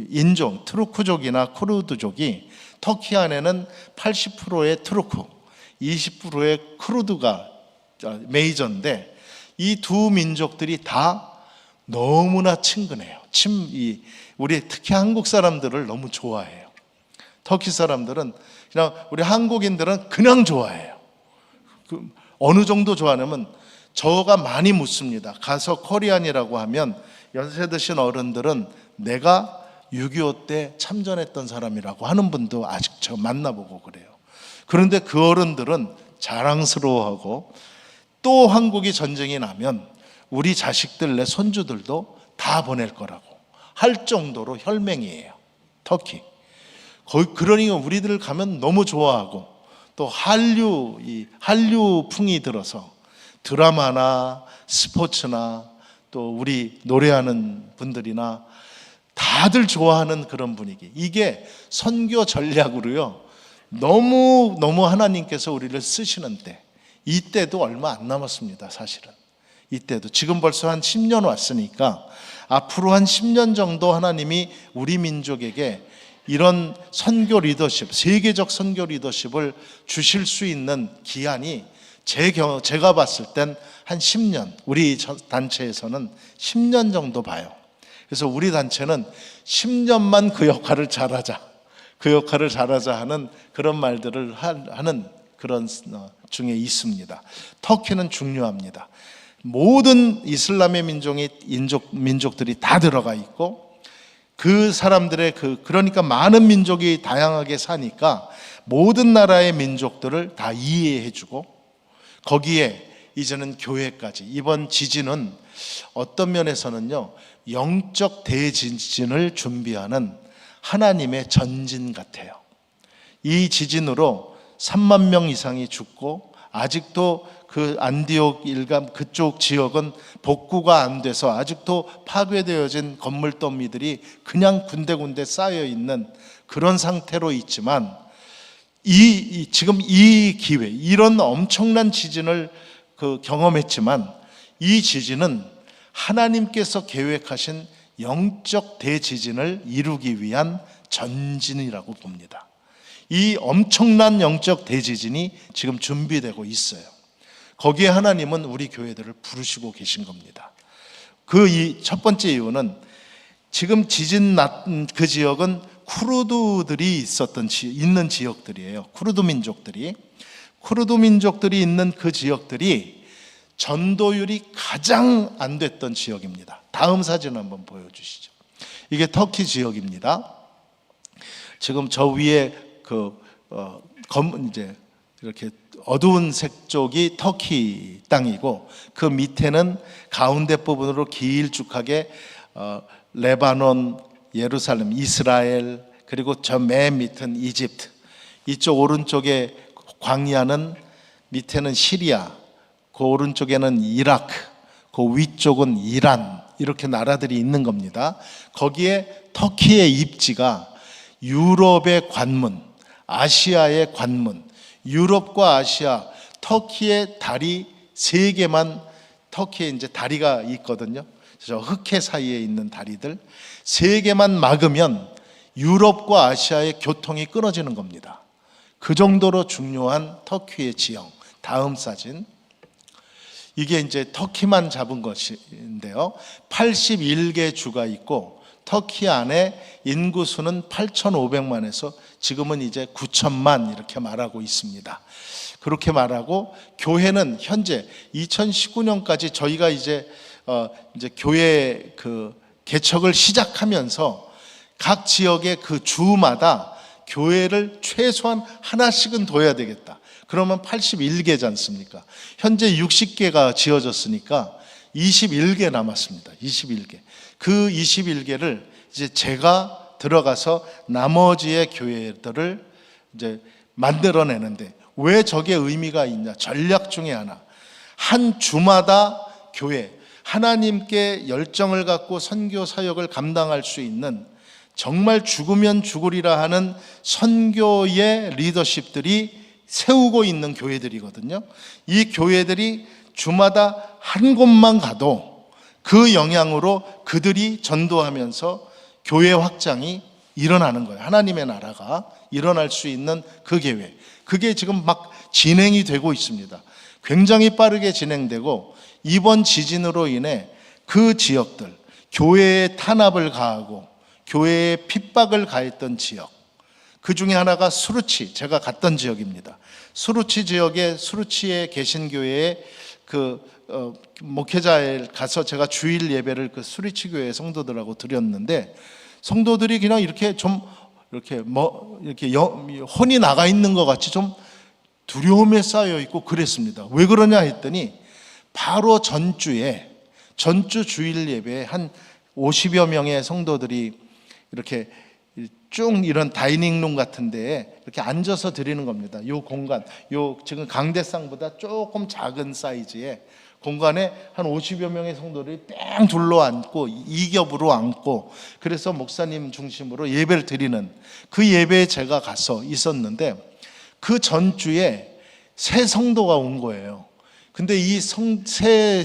인종, 투르크족이나 쿠르드족이 터키 안에는 80%의 투르크, 20%의 쿠르드가 메이저인데 이 두 민족들이 다 너무나 친근해요. 우리 특히 한국 사람들을 너무 좋아해요. 터키 사람들은 그냥 우리 한국인들은 그냥 좋아해요. 어느 정도 좋아하냐면 저가 많이 묻습니다. 가서 코리안이라고 하면 연세 드신 어른들은 내가 6.25 때 참전했던 사람이라고 하는 분도 아직 저 만나보고 그래요. 그런데 그 어른들은 자랑스러워하고 또 한국이 전쟁이 나면 우리 자식들 내 손주들도 다 보낼 거라고 할 정도로 혈맹이에요. 터키. 그러니까 우리들 가면 너무 좋아하고 또 한류풍이 들어서 드라마나 스포츠나 또 우리 노래하는 분들이나 다들 좋아하는 그런 분위기. 이게 선교 전략으로요. 너무 하나님께서 우리를 쓰시는 때, 이때도 얼마 안 남았습니다. 사실은 이때도 지금 벌써 한 10년 왔으니까 앞으로 한 10년 정도 하나님이 우리 민족에게 이런 선교 리더십, 세계적 선교 리더십을 주실 수 있는 기한이 제가 봤을 땐 한 10년, 우리 단체에서는 10년 정도 봐요. 그래서 우리 단체는 10년만 그 역할을 잘하자 하는 그런 말들을 하는 그런 중에 있습니다. 터키는 중요합니다. 모든 이슬람의 민족들이 다 들어가 있고 그 사람들의 그러니까 많은 민족이 다양하게 사니까 모든 나라의 민족들을 다 이해해주고 거기에 이제는 교회까지. 이번 지진은 어떤 면에서는요 영적 대지진을 준비하는 하나님의 전진 같아요. 이 지진으로 3만 명 이상이 죽고 아직도 그 안디옥 일감 그쪽 지역은 복구가 안 돼서 아직도 파괴되어진 건물 더미들이 그냥 군데군데 쌓여 있는 그런 상태로 있지만 지금 이 기회, 이런 엄청난 지진을 경험했지만 이 지진은 하나님께서 계획하신 영적 대지진을 이루기 위한 전진이라고 봅니다. 이 엄청난 영적 대지진이 지금 준비되고 있어요. 거기에 하나님은 우리 교회들을 부르시고 계신 겁니다. 그 첫 번째 이유는 지금 지진 난 그 지역은 쿠르드들이 있는 지역들이에요. 쿠르드 민족들이 있는 그 지역들이 전도율이 가장 안 됐던 지역입니다. 다음 사진 한번 보여주시죠. 이게 터키 지역입니다. 지금 저 위에 이제 이렇게 어두운 색 쪽이 터키 땅이고 그 밑에는 가운데 부분으로 길쭉하게 레바논, 예루살렘, 이스라엘, 그리고 저 맨 밑은 이집트, 이쪽 오른쪽에 광야는 밑에는 시리아, 그 오른쪽에는 이라크, 그 위쪽은 이란, 이렇게 나라들이 있는 겁니다. 거기에 터키의 입지가 유럽의 관문, 아시아의 관문, 유럽과 아시아, 터키의 다리 세 개만, 터키에 이제 다리가 있거든요. 저 흑해 사이에 있는 다리들 세 개만 막으면 유럽과 아시아의 교통이 끊어지는 겁니다. 그 정도로 중요한 터키의 지형. 다음 사진. 이게 이제 터키만 잡은 것인데요. 81개 주가 있고 터키 안에 인구수는 8,500만에서 지금은 이제 9천만 이렇게 말하고 있습니다. 그렇게 말하고 교회는 현재 2019년까지 저희가 이제 교회 개척을 시작하면서 각 지역의 그 주마다 교회를 최소한 하나씩은 둬야 되겠다. 그러면 81개지 않습니까? 현재 60개가 지어졌으니까 21개 남았습니다. 21개. 그 21개를 이제 제가 들어가서 나머지의 교회들을 이제 만들어내는데 왜 저게 의미가 있냐? 전략 중에 하나. 한 주마다 교회, 하나님께 열정을 갖고 선교 사역을 감당할 수 있는 정말 죽으면 죽으리라 하는 선교의 리더십들이 세우고 있는 교회들이거든요. 이 교회들이 주마다 한 곳만 가도 그 영향으로 그들이 전도하면서 교회 확장이 일어나는 거예요. 하나님의 나라가 일어날 수 있는 그 계획. 그게 지금 막 진행이 되고 있습니다. 굉장히 빠르게 진행되고 이번 지진으로 인해 그 지역들, 교회에 탄압을 가하고 교회에 핍박을 가했던 지역, 그 중에 하나가 수르치, 제가 갔던 지역입니다. 수르치 지역에 수르치에 계신 교회에 목회자에 가서 제가 주일 예배를 그 수르치 교회 성도들하고 드렸는데 성도들이 그냥 이렇게 좀 이렇게 혼이 나가 있는 것 같이 좀 두려움에 쌓여 있고 그랬습니다. 왜 그러냐 했더니 바로 전주 주일 예배에 한 50여 명의 성도들이 이렇게 쭉 이런 다이닝룸 같은 데에 이렇게 앉아서 드리는 겁니다. 요 공간, 요 지금 강대상보다 조금 작은 사이즈의 공간에 한 50여 명의 성도들이 뺑 둘러 앉고 이겹으로 앉고 그래서 목사님 중심으로 예배를 드리는 그 예배에 제가 가서 있었는데 그 전주에 새 성도가 온 거예요. 근데 이 서해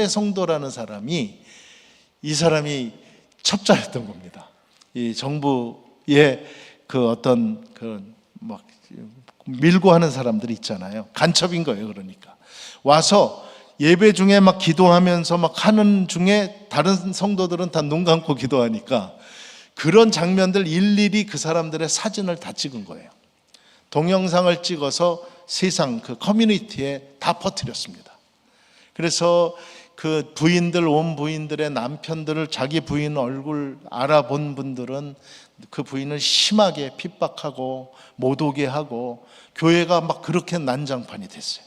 성도라는 사람이 이 사람이 첩자였던 겁니다. 이 정부의 그 어떤 막 밀고 하는 사람들이 있잖아요. 간첩인 거예요. 그러니까 와서 예배 중에 막 기도하면서 막 하는 중에 다른 성도들은 다 눈 감고 기도하니까 그런 장면들 일일이 그 사람들의 사진을 다 찍은 거예요. 동영상을 찍어서 세상 그 커뮤니티에 다 퍼뜨렸습니다. 그래서 그 부인들, 온 부인들의 남편들을 자기 부인 얼굴 알아본 분들은 그 부인을 심하게 핍박하고 못 오게 하고 교회가 막 그렇게 난장판이 됐어요.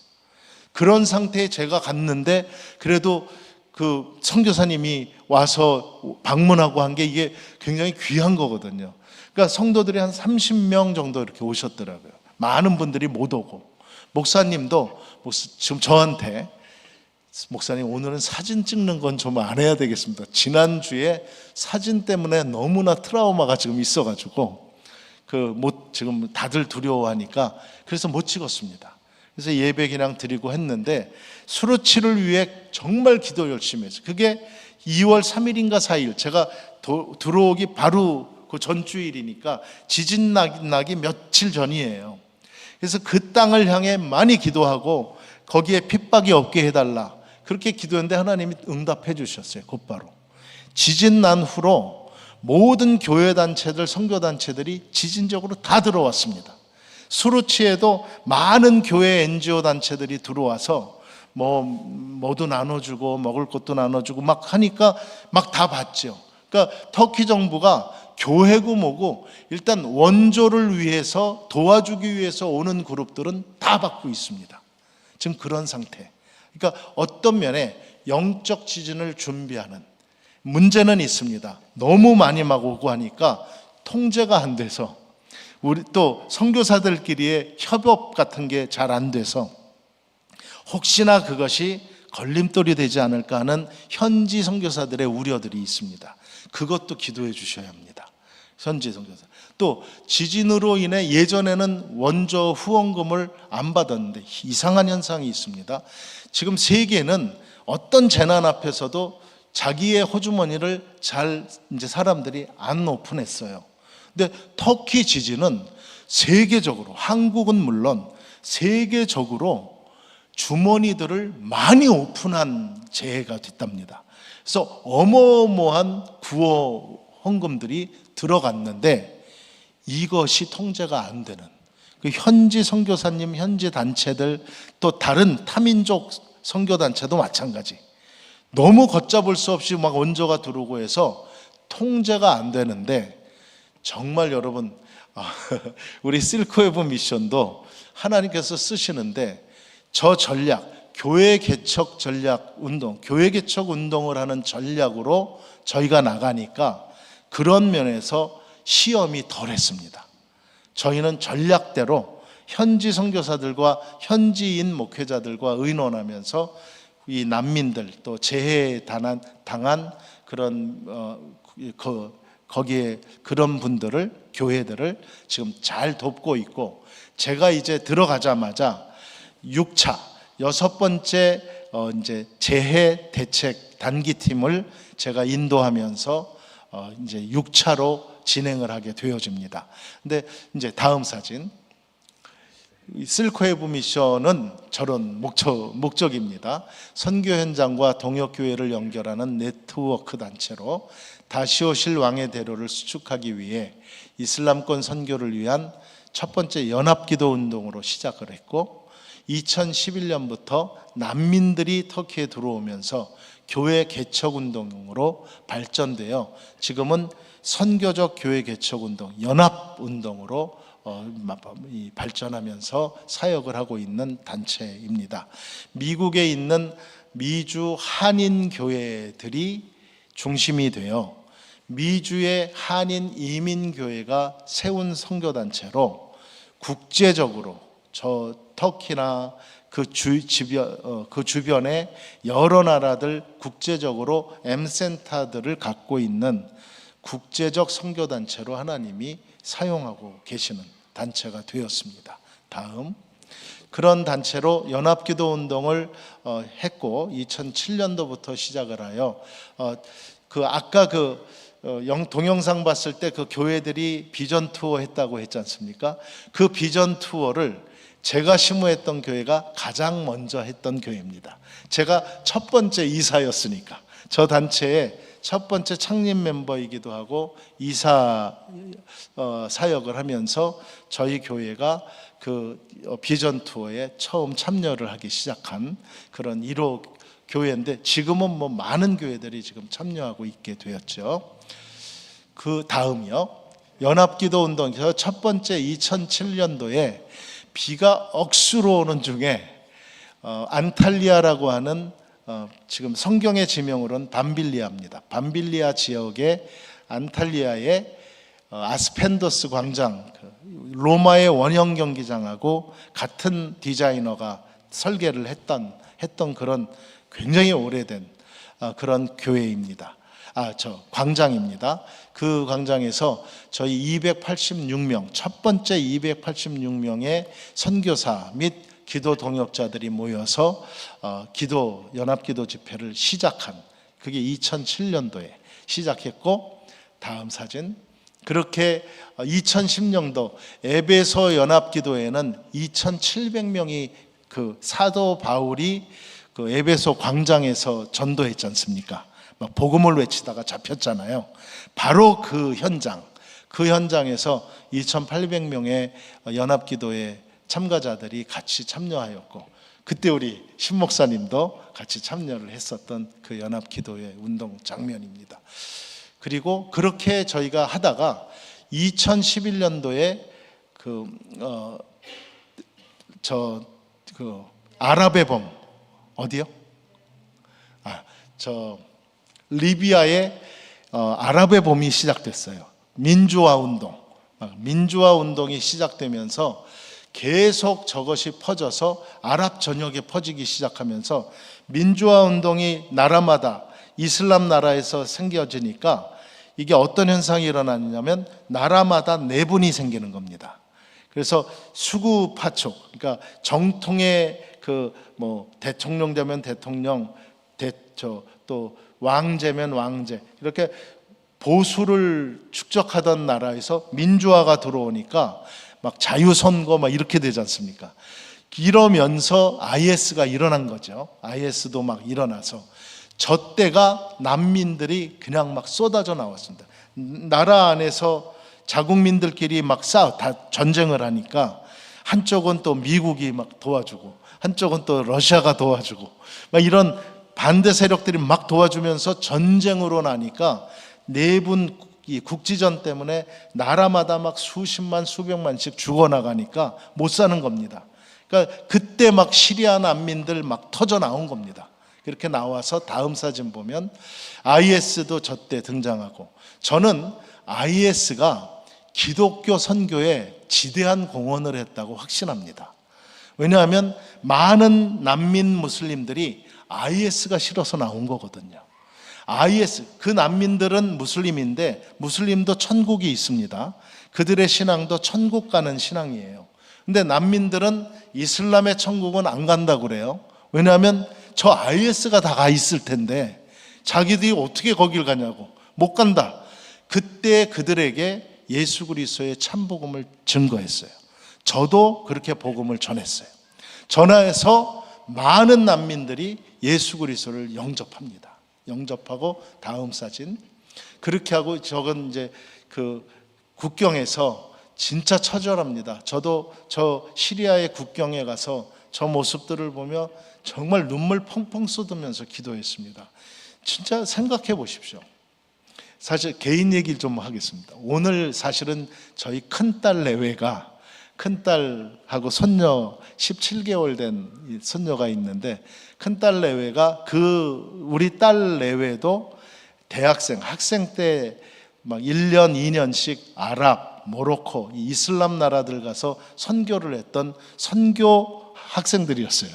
그런 상태에 제가 갔는데 그래도 그 선교사님이 와서 방문하고 한 게 이게 굉장히 귀한 거거든요. 그러니까 성도들이 한 30명 정도 이렇게 오셨더라고요. 많은 분들이 못 오고 목사님도 지금 저한테 목사님 오늘은 사진 찍는 건 좀 안 해야 되겠습니다. 지난주에 사진 때문에 너무나 트라우마가 지금 있어가지고 지금 다들 두려워하니까 그래서 못 찍었습니다. 그래서 예배 그냥 드리고 했는데 수루치를 위해 정말 기도 열심히 했어요. 그게 2월 3일인가 4일 제가 들어오기 바로 그 전주일이니까 지진 나기 며칠 전이에요. 그래서 그 땅을 향해 많이 기도하고 거기에 핍박이 없게 해달라 그렇게 기도했는데 하나님이 응답해 주셨어요. 곧바로 지진 난 후로 모든 교회단체들 선교단체들이 지진적으로 다 들어왔습니다. 수루치에도 많은 교회 NGO 단체들이 들어와서 뭐도 나눠주고 먹을 것도 나눠주고 막 하니까 막 다 받죠. 그러니까 터키 정부가 교회고 뭐고 일단 원조를 위해서 도와주기 위해서 오는 그룹들은 다 받고 있습니다. 지금 그런 상태. 그러니까 어떤 면에 영적 지진을 준비하는 문제는 있습니다. 너무 많이 막 오고 하니까 통제가 안 돼서 우리 또 선교사들끼리의 협업 같은 게 잘 안 돼서 혹시나 그것이 걸림돌이 되지 않을까 하는 현지 선교사들의 우려들이 있습니다. 그것도 기도해 주셔야 합니다. 현지 선교사. 또 지진으로 인해 예전에는 원조 후원금을 안 받았는데 이상한 현상이 있습니다. 지금 세계는 어떤 재난 앞에서도 자기의 호주머니를 잘 이제 사람들이 안 오픈했어요. 근데 터키 지진은 세계적으로, 한국은 물론 세계적으로 주머니들을 많이 오픈한 재해가 됐답니다. 그래서 어마어마한 구호 헌금들이 들어갔는데 이것이 통제가 안 되는 그 현지 선교사님, 현지 단체들 또 다른 타민족 선교단체도 마찬가지. 너무 걷잡을 수 없이 막 원조가 들어오고 해서 통제가 안 되는데 정말 여러분 우리 실크웨브 미션도 하나님께서 쓰시는데 저 전략, 교회 개척 전략 운동, 교회 개척 운동을 하는 전략으로 저희가 나가니까 그런 면에서 시험이 덜했습니다. 저희는 전략대로 현지 선교사들과 현지인 목회자들과 의논하면서 이 난민들 또 재해에 당한 그런 거기에 그런 분들을 교회들을 지금 잘 돕고 있고 제가 이제 들어가자마자 6차 여섯 번째 이제 재해 대책 단기팀을 제가 인도하면서 이제 6차로 진행을 하게 되어집니다. 근데 이제 다음 사진. 실크웨브 미션은 저런 목적입니다. 선교 현장과 동역교회를 연결하는 네트워크 단체로 다시 오실 왕의 대로를 수축하기 위해 이슬람권 선교를 위한 첫 번째 연합기도 운동으로 시작을 했고 2011년부터 난민들이 터키에 들어오면서 교회 개척 운동으로 발전되어 지금은 선교적 교회 개척 운동, 연합 운동으로 발전하면서 사역을 하고 있는 단체입니다. 미국에 있는 미주 한인 교회들이 중심이 되어 미주의 한인 이민 교회가 세운 선교 단체로 국제적으로 저 터키나 그 주변의 여러 나라들 국제적으로 M센터들을 갖고 있는 국제적 선교 단체로 하나님이 사용하고 계시는 단체가 되었습니다. 다음 그런 단체로 연합기도 운동을 했고 2007년도부터 시작을 하여 아까 동영상 봤을 때 그 교회들이 비전 투어 했다고 했지 않습니까? 그 비전 투어를 제가 심우했던 교회가 가장 먼저 했던 교회입니다. 제가 첫 번째 이사였으니까 저 단체의 첫 번째 창립 멤버이기도 하고 이사 사역을 하면서 저희 교회가 그 비전 투어에 처음 참여를 하기 시작한 그런 1호 교회인데 지금은 뭐 많은 교회들이 지금 참여하고 있게 되었죠. 그 다음이요. 연합기도 운동에서 첫 번째 2007년도에 비가 억수로 오는 중에 안탈리아라고 하는 지금 성경의 지명으로는 밤빌리아입니다. 밤빌리아 지역의 안탈리아의 아스펜더스 광장, 로마의 원형 경기장하고 같은 디자이너가 설계를 했던 그런 굉장히 오래된 그런 교회입니다. 광장입니다. 그 광장에서 저희 286명, 첫 번째 286명의 선교사 및 기도 동역자들이 모여서 기도 연합기도 집회를 시작한, 그게 2007년도에 시작했고, 다음 사진, 그렇게 2010년도 에베소 연합기도회는 2,700명이 그 사도 바울이 그 에베소 광장에서 전도했지 않습니까? 막 복음을 외치다가 잡혔잖아요. 바로 그 현장에서 2,800명의 연합기도회 참가자들이 같이 참여하였고, 그때 우리 신 목사님도 같이 참여를 했었던 그 연합기도회 운동 장면입니다. 그리고 그렇게 저희가 하다가 2011년도에 아랍의 봄, 어디요? 리비아의 아랍의 봄이 시작됐어요. 민주화 운동이 시작되면서 계속 저것이 퍼져서 아랍 전역에 퍼지기 시작하면서, 민주화 운동이 나라마다 이슬람 나라에서 생겨지니까 이게 어떤 현상이 일어나냐면 나라마다 내분이 생기는 겁니다. 그래서 수구 파촉, 그러니까 정통의 대통령 되면 대통령, 또 왕제면 왕제, 이렇게 보수를 축적하던 나라에서 민주화가 들어오니까 막 자유선거 막 이렇게 되지 않습니까? 이러면서 IS가 일어난 거죠. IS도 막 일어나서 저 때가 난민들이 그냥 막 쏟아져 나왔습니다. 나라 안에서 자국민들끼리 막 다 전쟁을 하니까 한쪽은 또 미국이 막 도와주고 한쪽은 또 러시아가 도와주고 막 이런 반대 세력들이 막 도와주면서 전쟁으로 나니까 내분, 이 국지전 때문에 나라마다 막 수십만 수백만씩 죽어나가니까 못 사는 겁니다. 그러니까 그때 막 시리아 난민들 막 터져 나온 겁니다. 이렇게 나와서 다음 사진 보면 IS도 저 때 등장하고, 저는 IS가 기독교 선교에 지대한 공헌을 했다고 확신합니다. 왜냐하면 많은 난민 무슬림들이 IS가 싫어서 나온 거거든요. IS, 그 난민들은 무슬림인데 무슬림도 천국이 있습니다. 그들의 신앙도 천국 가는 신앙이에요. 근데 난민들은 이슬람의 천국은 안 간다고 그래요. 왜냐하면 저 IS가 다 가 있을 텐데 자기들이 어떻게 거길 가냐고. 못 간다. 그때 그들에게 예수 그리스도의 참복음을 증거했어요. 저도 그렇게 복음을 전했어요. 전하에서 많은 난민들이 예수 그리스도를 영접하고 다음 사진, 그렇게 하고, 저건 이제 그 국경에서 진짜 처절합니다. 저도 저 시리아의 국경에 가서 저 모습들을 보며 정말 눈물 펑펑 쏟으면서 기도했습니다. 진짜 생각해 보십시오. 사실 개인 얘기를 좀 하겠습니다. 오늘 사실은 저희 큰딸 내외가, 큰딸하고 손녀 17개월 된 손녀가 있는데, 큰딸 내외가 우리 딸 내외도 학생 때 막 1년 2년씩 아랍, 모로코, 이슬람 나라들 가서 선교를 했던 선교 학생들이었어요.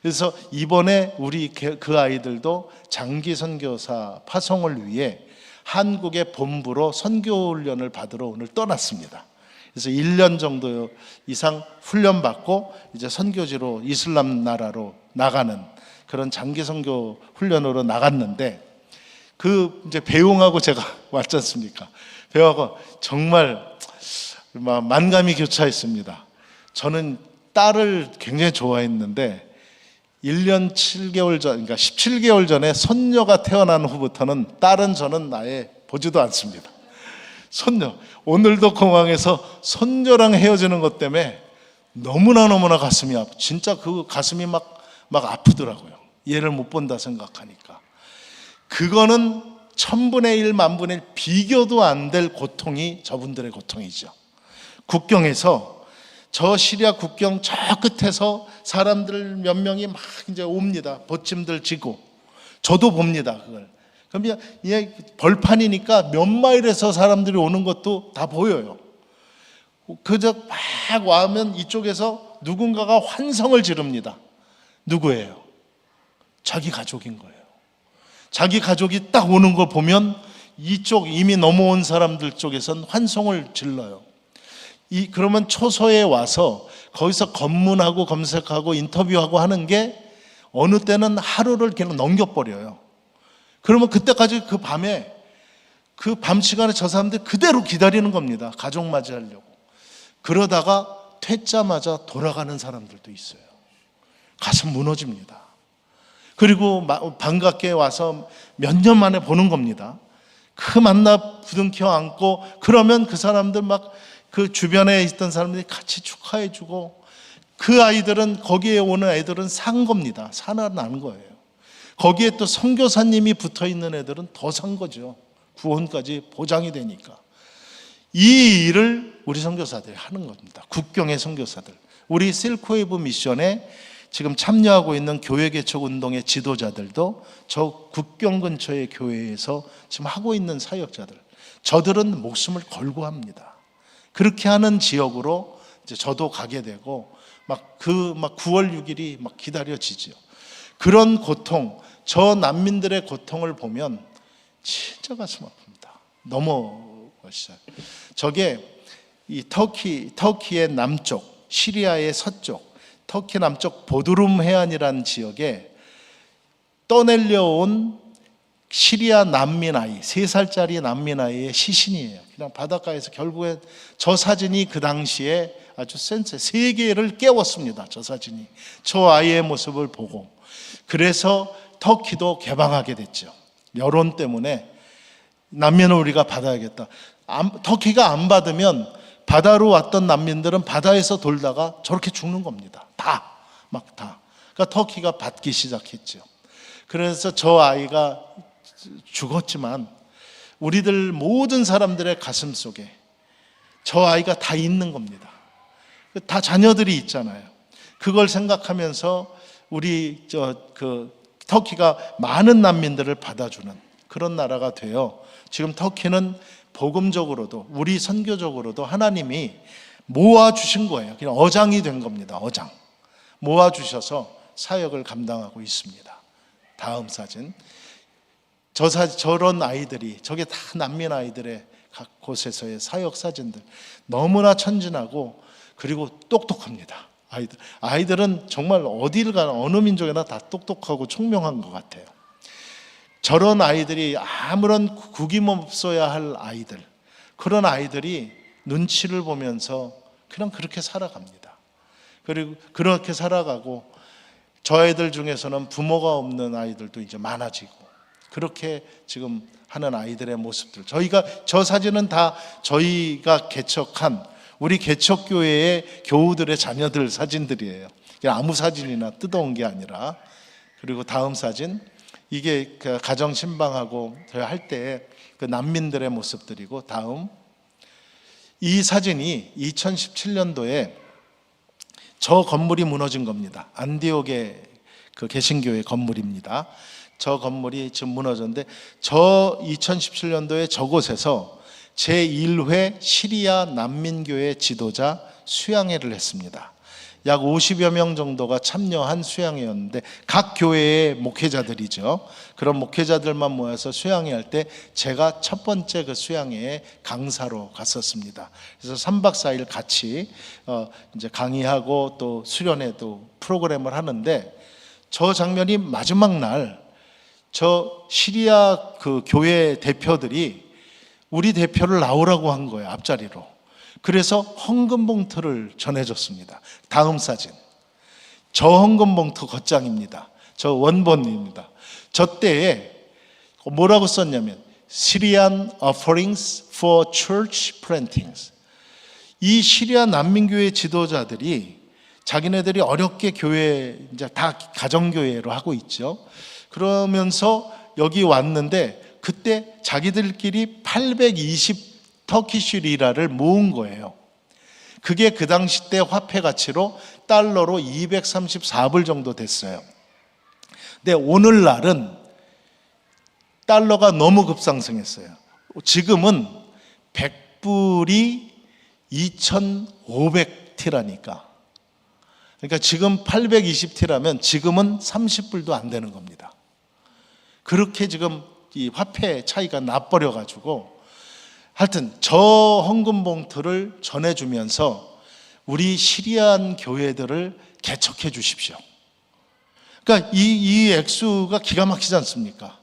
그래서 이번에 우리 그 아이들도 장기 선교사 파송을 위해 한국의 본부로 선교 훈련을 받으러 오늘 떠났습니다. 그래서 1년 정도 이상 훈련 받고 이제 선교지로 이슬람 나라로 나가는 그런 장기 선교 훈련으로 나갔는데, 이제 배웅하고 제가 왔지 않습니까? 배웅하고 정말 만감이 교차했습니다. 저는 딸을 굉장히 좋아했는데 1년 7개월 전, 그러니까 17개월 전에 손녀가 태어난 후부터는 딸은 저는 아예 보지도 않습니다. 손녀, 오늘도 공항에서 손녀랑 헤어지는 것 때문에 너무나 가슴이 아프고, 진짜 그 가슴이 막 아프더라고요. 얘를 못 본다 생각하니까. 그거는 1000분의 1, 10,000분의 1 비교도 안 될 고통이 저분들의 고통이죠. 국경에서, 저 시리아 국경 저 끝에서 사람들 몇 명이 막 이제 옵니다. 벗짐들 지고. 저도 봅니다, 그걸. 그럼 벌판이니까 몇 마일에서 사람들이 오는 것도 다 보여요. 그저 막 와면 이쪽에서 누군가가 환성을 지릅니다. 누구예요? 자기 가족인 거예요. 자기 가족이 딱 오는 걸 보면 이쪽 이미 넘어온 사람들 쪽에선 환성을 질러요. 그러면 초소에 와서 거기서 검문하고 검색하고 인터뷰하고 하는 게 어느 때는 하루를 그냥 넘겨버려요. 그러면 그때까지 그 밤에 그 밤 시간에 저 사람들이 그대로 기다리는 겁니다. 가족 맞이하려고. 그러다가 퇴짜마자 돌아가는 사람들도 있어요. 가슴 무너집니다. 그리고 반갑게 와서 몇 년 만에 보는 겁니다. 그 만나 부둥켜 안고 그러면 그 사람들 막 그 주변에 있던 사람들이 같이 축하해주고 그 아이들은 거기에 오는 애들은 산 겁니다. 살아난 거예요. 거기에 또 선교사님이 붙어 있는 애들은 더 산 거죠. 구원까지 보장이 되니까. 이 일을 우리 선교사들이 하는 겁니다. 국경의 선교사들. 우리 실크웨이브 미션에 지금 참여하고 있는 교회 개척 운동의 지도자들도 저 국경 근처의 교회에서 지금 하고 있는 사역자들. 저들은 목숨을 걸고 합니다. 그렇게 하는 지역으로 이제 저도 가게 되고 막 9월 6일이 막 기다려지죠. 그런 고통, 저 난민들의 고통을 보면 진짜 가슴 아픕니다. 넘어가시죠. 저게 이 터키의 남쪽, 시리아의 서쪽, 터키 남쪽 보드룸 해안이라는 지역에 떠내려온 시리아 난민 아이, 3살짜리 난민 아이의 시신이에요. 그냥 바닷가에서 결국에 저 사진이 그 당시에 아주 세계를 깨웠습니다. 저 사진이. 저 아이의 모습을 보고. 그래서 터키도 개방하게 됐죠. 여론 때문에 난민을 우리가 받아야겠다. 터키가 안 받으면 바다로 왔던 난민들은 바다에서 돌다가 저렇게 죽는 겁니다. 다. 그러니까 터키가 받기 시작했죠. 그래서 저 아이가 죽었지만 우리들 모든 사람들의 가슴 속에 저 아이가 다 있는 겁니다. 다 자녀들이 있잖아요. 그걸 생각하면서 우리 터키가 많은 난민들을 받아주는 그런 나라가 되어 지금 터키는 복음적으로도 우리 선교적으로도 하나님이 모아주신 거예요. 그냥 어장이 된 겁니다. 어장. 모아주셔서 사역을 감당하고 있습니다. 다음 사진. 저런 아이들이, 저게 다 난민 아이들의 각 곳에서의 사역 사진들. 너무나 천진하고 그리고 똑똑합니다. 아이들은 정말 어디를 가나 어느 민족이나 다 똑똑하고 총명한 것 같아요. 저런 아이들이 아무런 구김없어야 할 아이들, 그런 아이들이 눈치를 보면서 그냥 그렇게 살아갑니다. 그리고 그렇게 살아가고 저 아이들 중에서는 부모가 없는 아이들도 이제 많아지고 그렇게 지금 하는 아이들의 모습들. 저 사진은 다 저희가 개척한 우리 개척교회의 교우들의 자녀들 사진들이에요. 그냥 아무 사진이나 뜯어온 게 아니라. 그리고 다음 사진. 이게 그 가정 신방하고 할 때 그 난민들의 모습들이고, 다음 이 사진이 2017년도에 저 건물이 무너진 겁니다. 안디옥의 그 개신교회 건물입니다. 저 건물이 지금 무너졌는데 저 2017년도에 저곳에서 제1회 시리아 난민교회 지도자 수양회를 했습니다. 약 50여 명 정도가 참여한 수양회였는데 각 교회의 목회자들이죠. 그런 목회자들만 모여서 수양회 할 때 제가 첫 번째 그 수양회에 강사로 갔었습니다. 그래서 3박 4일 같이 이제 강의하고 또 수련회도 프로그램을 하는데 저 장면이 마지막 날 저 시리아 그 교회 대표들이 우리 대표를 나오라고 한 거예요. 앞자리로. 그래서 헌금 봉투를 전해줬습니다. 다음 사진. 저 헌금 봉투 겉장입니다. 저 원본입니다. 저 때에 뭐라고 썼냐면 Syrian offerings for church plantings. 이 시리아 난민교회 지도자들이 자기네들이 어렵게 교회 이제 다 가정교회로 하고 있죠. 그러면서 여기 왔는데 그때 자기들끼리 820 터키시 리라를 모은 거예요. 그게 그 당시 때 화폐 가치로 달러로 234불 정도 됐어요. 근데 오늘날은 달러가 너무 급상승했어요. 지금은 100불이 2,500티라니까. 그러니까 지금 820티라면 지금은 30불도 안 되는 겁니다. 그렇게 지금 이 화폐 차이가 나버려 가지고 하여튼 저 헌금 봉투를 전해주면서 우리 시리안 교회들을 개척해 주십시오. 그러니까 이 액수가 기가 막히지 않습니까?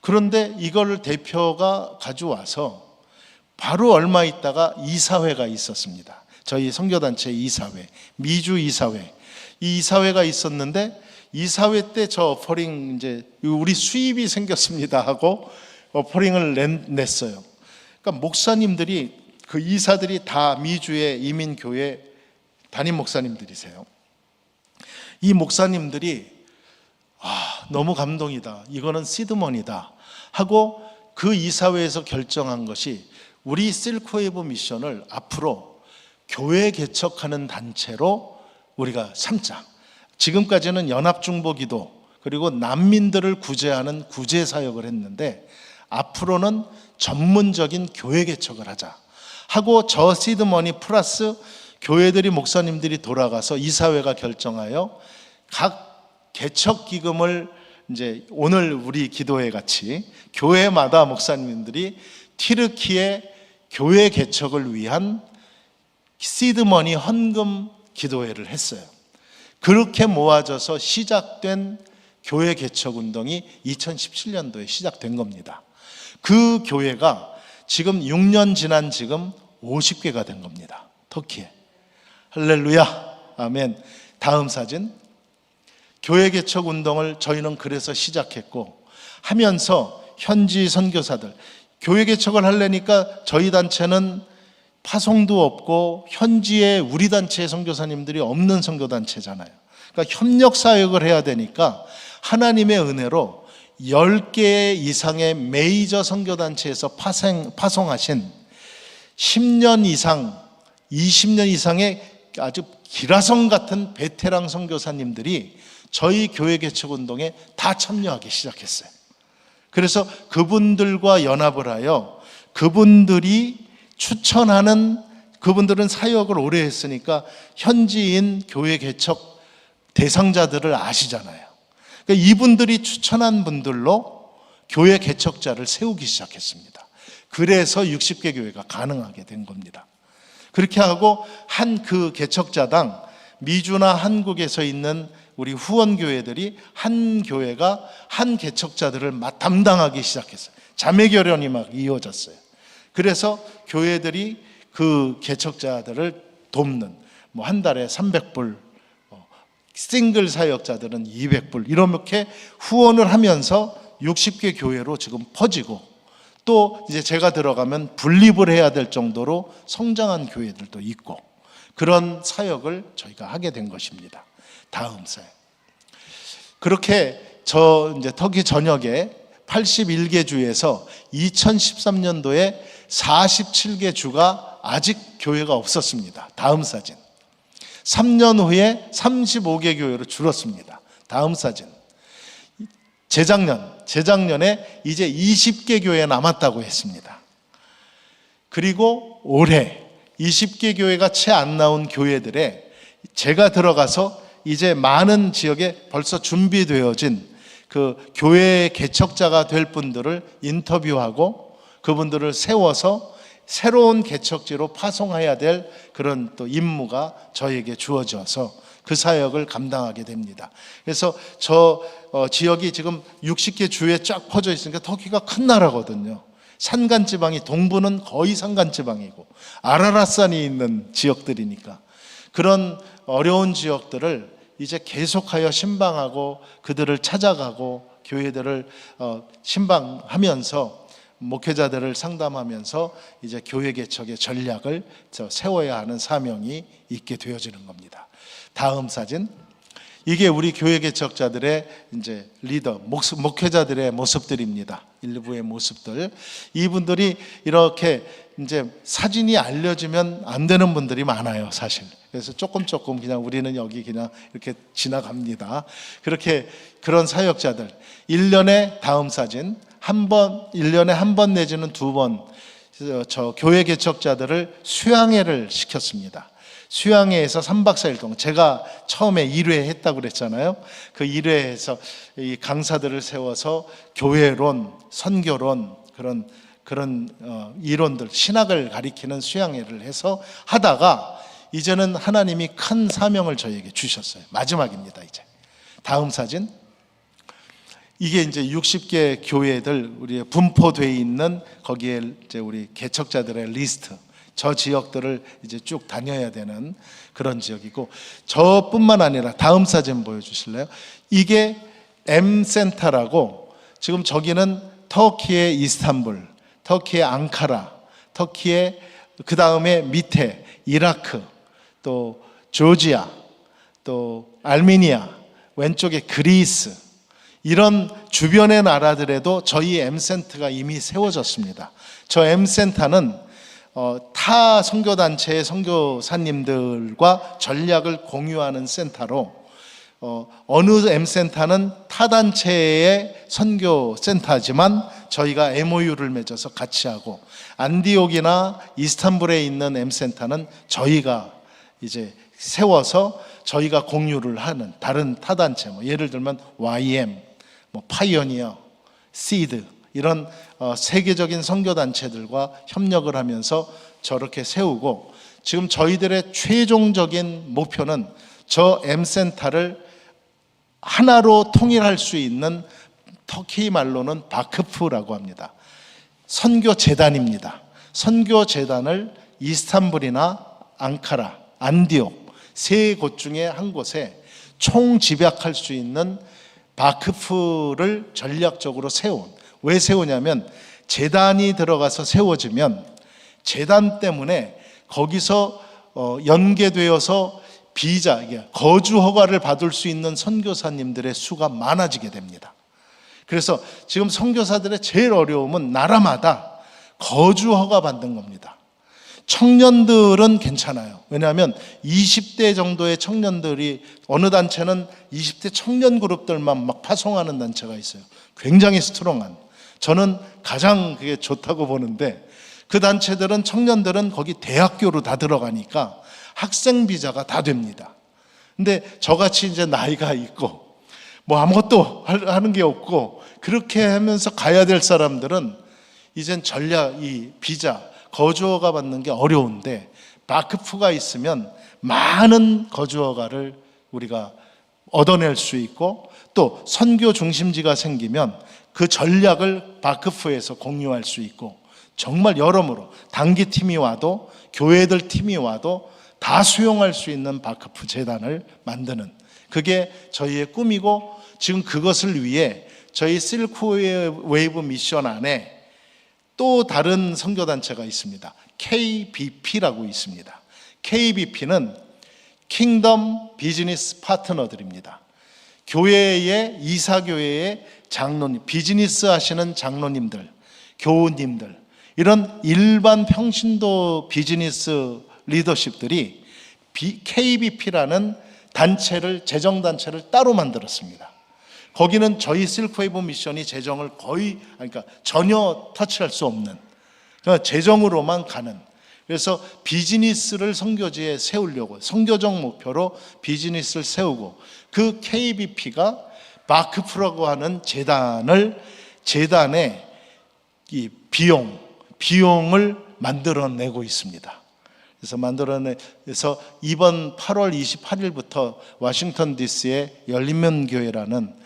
그런데 이걸 대표가 가져와서 바로 얼마 있다가 이사회가 있었습니다. 저희 선교단체 이사회, 미주 이사회, 이 이사회가 있었는데 이사회 때 저 어퍼링 이제 우리 수입이 생겼습니다 하고 어퍼링을 냈어요. 그러니까 목사님들이 그 이사들이 다 미주의 이민교회 담임 목사님들이세요. 이 목사님들이 너무 감동이다. 이거는 시드머니다 하고 그 이사회에서 결정한 것이 우리 실크웨이브 미션을 앞으로 교회 개척하는 단체로 우리가 삼자. 지금까지는 연합중보기도 그리고 난민들을 구제하는 구제 사역을 했는데 앞으로는 전문적인 교회 개척을 하자 하고 저 시드머니 플러스 교회들이 목사님들이 돌아가서 이사회가 결정하여 각 개척 기금을 이제 오늘 우리 기도회 같이 교회마다 목사님들이 튀르키예 교회 개척을 위한 시드머니 헌금 기도회를 했어요. 그렇게 모아져서 시작된 교회 개척 운동이 2017년도에 시작된 겁니다. 그 교회가 지금 6년 지난 지금 50개가 된 겁니다. 터키에. 할렐루야. 아멘. 다음 사진. 교회 개척 운동을 저희는 그래서 시작했고 하면서 현지 선교사들 교회 개척을 하려니까 저희 단체는 파송도 없고 현지에 우리 단체의 선교사님들이 없는 선교단체잖아요. 그러니까 협력 사역을 해야 되니까 하나님의 은혜로 10개 이상의 메이저 선교단체에서 파송하신 10년 이상, 20년 이상의 아주 기라성 같은 베테랑 선교사님들이 저희 교회 개척 운동에 다 참여하기 시작했어요. 그래서 그분들과 연합을 하여 그분들이 추천하는 그분들은 사역을 오래 했으니까 현지인 교회 개척 대상자들을 아시잖아요. 그러니까 이분들이 추천한 분들로 교회 개척자를 세우기 시작했습니다. 그래서 60개 교회가 가능하게 된 겁니다. 그렇게 하고 한 그 개척자당 미주나 한국에서 있는 우리 후원교회들이 한 교회가 한 개척자들을 담당하기 시작했어요. 자매결연이 막 이어졌어요. 그래서 교회들이 그 개척자들을 돕는 뭐 한 달에 300불, 싱글 사역자들은 200불 이렇게 후원을 하면서 60개 교회로 지금 퍼지고 또 이제 제가 들어가면 분립을 해야 될 정도로 성장한 교회들도 있고 그런 사역을 저희가 하게 된 것입니다. 다음 사역. 그렇게 저 이제 터키 전역에 81개 주에서 2013년도에 47개 주가 아직 교회가 없었습니다. 다음 사진. 3년 후에 35개 교회로 줄었습니다. 다음 사진. 재작년에 이제 20개 교회 남았다고 했습니다. 그리고 올해 20개 교회가 채 안 나온 교회들에 제가 들어가서 이제 많은 지역에 벌써 준비되어진 그 교회 개척자가 될 분들을 인터뷰하고 그분들을 세워서 새로운 개척지로 파송해야 될 그런 또 임무가 저에게 주어져서 그 사역을 감당하게 됩니다. 그래서 저 지역이 지금 60개 주에 쫙 퍼져 있으니까 터키가 큰 나라거든요. 산간지방이 동부는 거의 산간지방이고 아라랏산이 있는 지역들이니까 그런 어려운 지역들을 이제 계속하여 신방하고 그들을 찾아가고 교회들을 신방하면서 목회자들을 상담하면서 이제 교회 개척의 전략을 세워야 하는 사명이 있게 되어지는 겁니다. 다음 사진. 이게 우리 교회 개척자들의 이제 리더, 목회자들의 모습들입니다. 일부의 모습들. 이분들이 이렇게 이제 사진이 알려지면 안 되는 분들이 많아요, 사실. 그래서 조금 그냥 우리는 여기 그냥 이렇게 지나갑니다. 그렇게 그런 사역자들 1년에 다음 사진 1년에 한 번 내지는 2번 저 교회 개척자들을 수양회를 시켰습니다. 수양회에서 3박 4일 동안 제가 처음에 1회 했다고 그랬잖아요. 그 1회에서 이 강사들을 세워서 교회론, 선교론 그런 그런 이론들, 신학을 가리키는 수양회를 해서 하다가 이제는 하나님이 큰 사명을 저희에게 주셨어요. 마지막입니다. 이제 다음 사진. 이게 이제 60개 교회들 우리 분포되어 있는 거기에 이제 우리 개척자들의 리스트. 저 지역들을 이제 쭉 다녀야 되는 그런 지역이고, 저뿐만 아니라 다음 사진 보여주실래요? 이게 M센터라고, 지금 저기는 터키의 이스탄불, 터키의 앙카라, 터키의 그 다음에 밑에 이라크, 또 조지아, 또 알메니아, 왼쪽에 그리스, 이런 주변의 나라들에도 저희 M센터가 이미 세워졌습니다. 저 M센터는 타 선교단체의 선교사님들과 전략을 공유하는 센터로, 어느 M센터는 타 단체의 선교센터지만 저희가 MOU를 맺어서 같이 하고, 안디옥이나 이스탄불에 있는 M센터는 저희가 이제 세워서 저희가 공유를 하는 다른 타 단체, 예를 들면 YM, 파이오니어, 시드, 이런 세계적인 선교단체들과 협력을 하면서 저렇게 세우고, 지금 저희들의 최종적인 목표는 저 M센터를 하나로 통일할 수 있는, 터키 말로는 바크프라고 합니다. 선교재단입니다. 선교재단을 이스탄불이나 앙카라, 안디옥 세 곳 중에 한 곳에 총집약할 수 있는 바크프를 전략적으로 세운, 왜 세우냐면 재단이 들어가서 세워지면 재단 때문에 거기서 연계되어서 비자, 거주 허가를 받을 수 있는 선교사님들의 수가 많아지게 됩니다. 그래서 지금 선교사들의 제일 어려움은 나라마다 거주 허가 받는 겁니다. 청년들은 괜찮아요. 왜냐하면 20대 정도의 청년들이, 어느 단체는 20대 청년 그룹들만 막 파송하는 단체가 있어요. 굉장히 스트롱한, 저는 가장 그게 좋다고 보는데, 그 단체들은, 청년들은 거기 대학교로 다 들어가니까 학생 비자가 다 됩니다. 근데 저같이 이제 나이가 있고 아무것도 하는 게 없고 그렇게 하면서 가야 될 사람들은 이젠 전략, 이 비자, 거주허가 받는 게 어려운데, 바크프가 있으면 많은 거주허가를 우리가 얻어낼 수 있고, 또 선교 중심지가 생기면 그 전략을 바크프에서 공유할 수 있고, 정말 여러모로 단기팀이 와도 교회들 팀이 와도 다 수용할 수 있는 바크프 재단을 만드는, 그게 저희의 꿈이고, 지금 그것을 위해 저희 실크웨이브 미션 안에 또 다른 선교단체가 있습니다. KBP라고 있습니다. KBP는 킹덤 비즈니스 파트너들입니다. 교회의, 이사교회의 장로님, 비즈니스 하시는 장로님들, 교우님들, 이런 일반 평신도 비즈니스 리더십들이 KBP라는 단체를, 재정단체를 따로 만들었습니다. 거기는 저희 실크웨이브 미션이 재정을 거의, 그러니까 전혀 터치할 수 없는, 그러니까 재정으로만 가는, 그래서 비즈니스를 선교지에 세우려고, 선교적 목표로 비즈니스를 세우고, 그 KBP가 바크프라고 하는 재단의 이 비용을 만들어내고 있습니다. 그래서 이번 8월 28일부터 워싱턴 DC에 열린면교회라는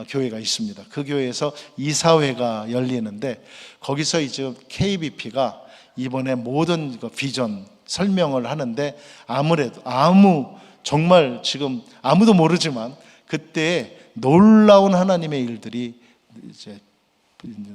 교회가 있습니다. 그 교회에서 이사회가 열리는데, 거기서 이제 KBP가 이번에 모든 비전 설명을 하는데, 아무래도 정말 지금 아무도 모르지만 그때 놀라운 하나님의 일들이 이제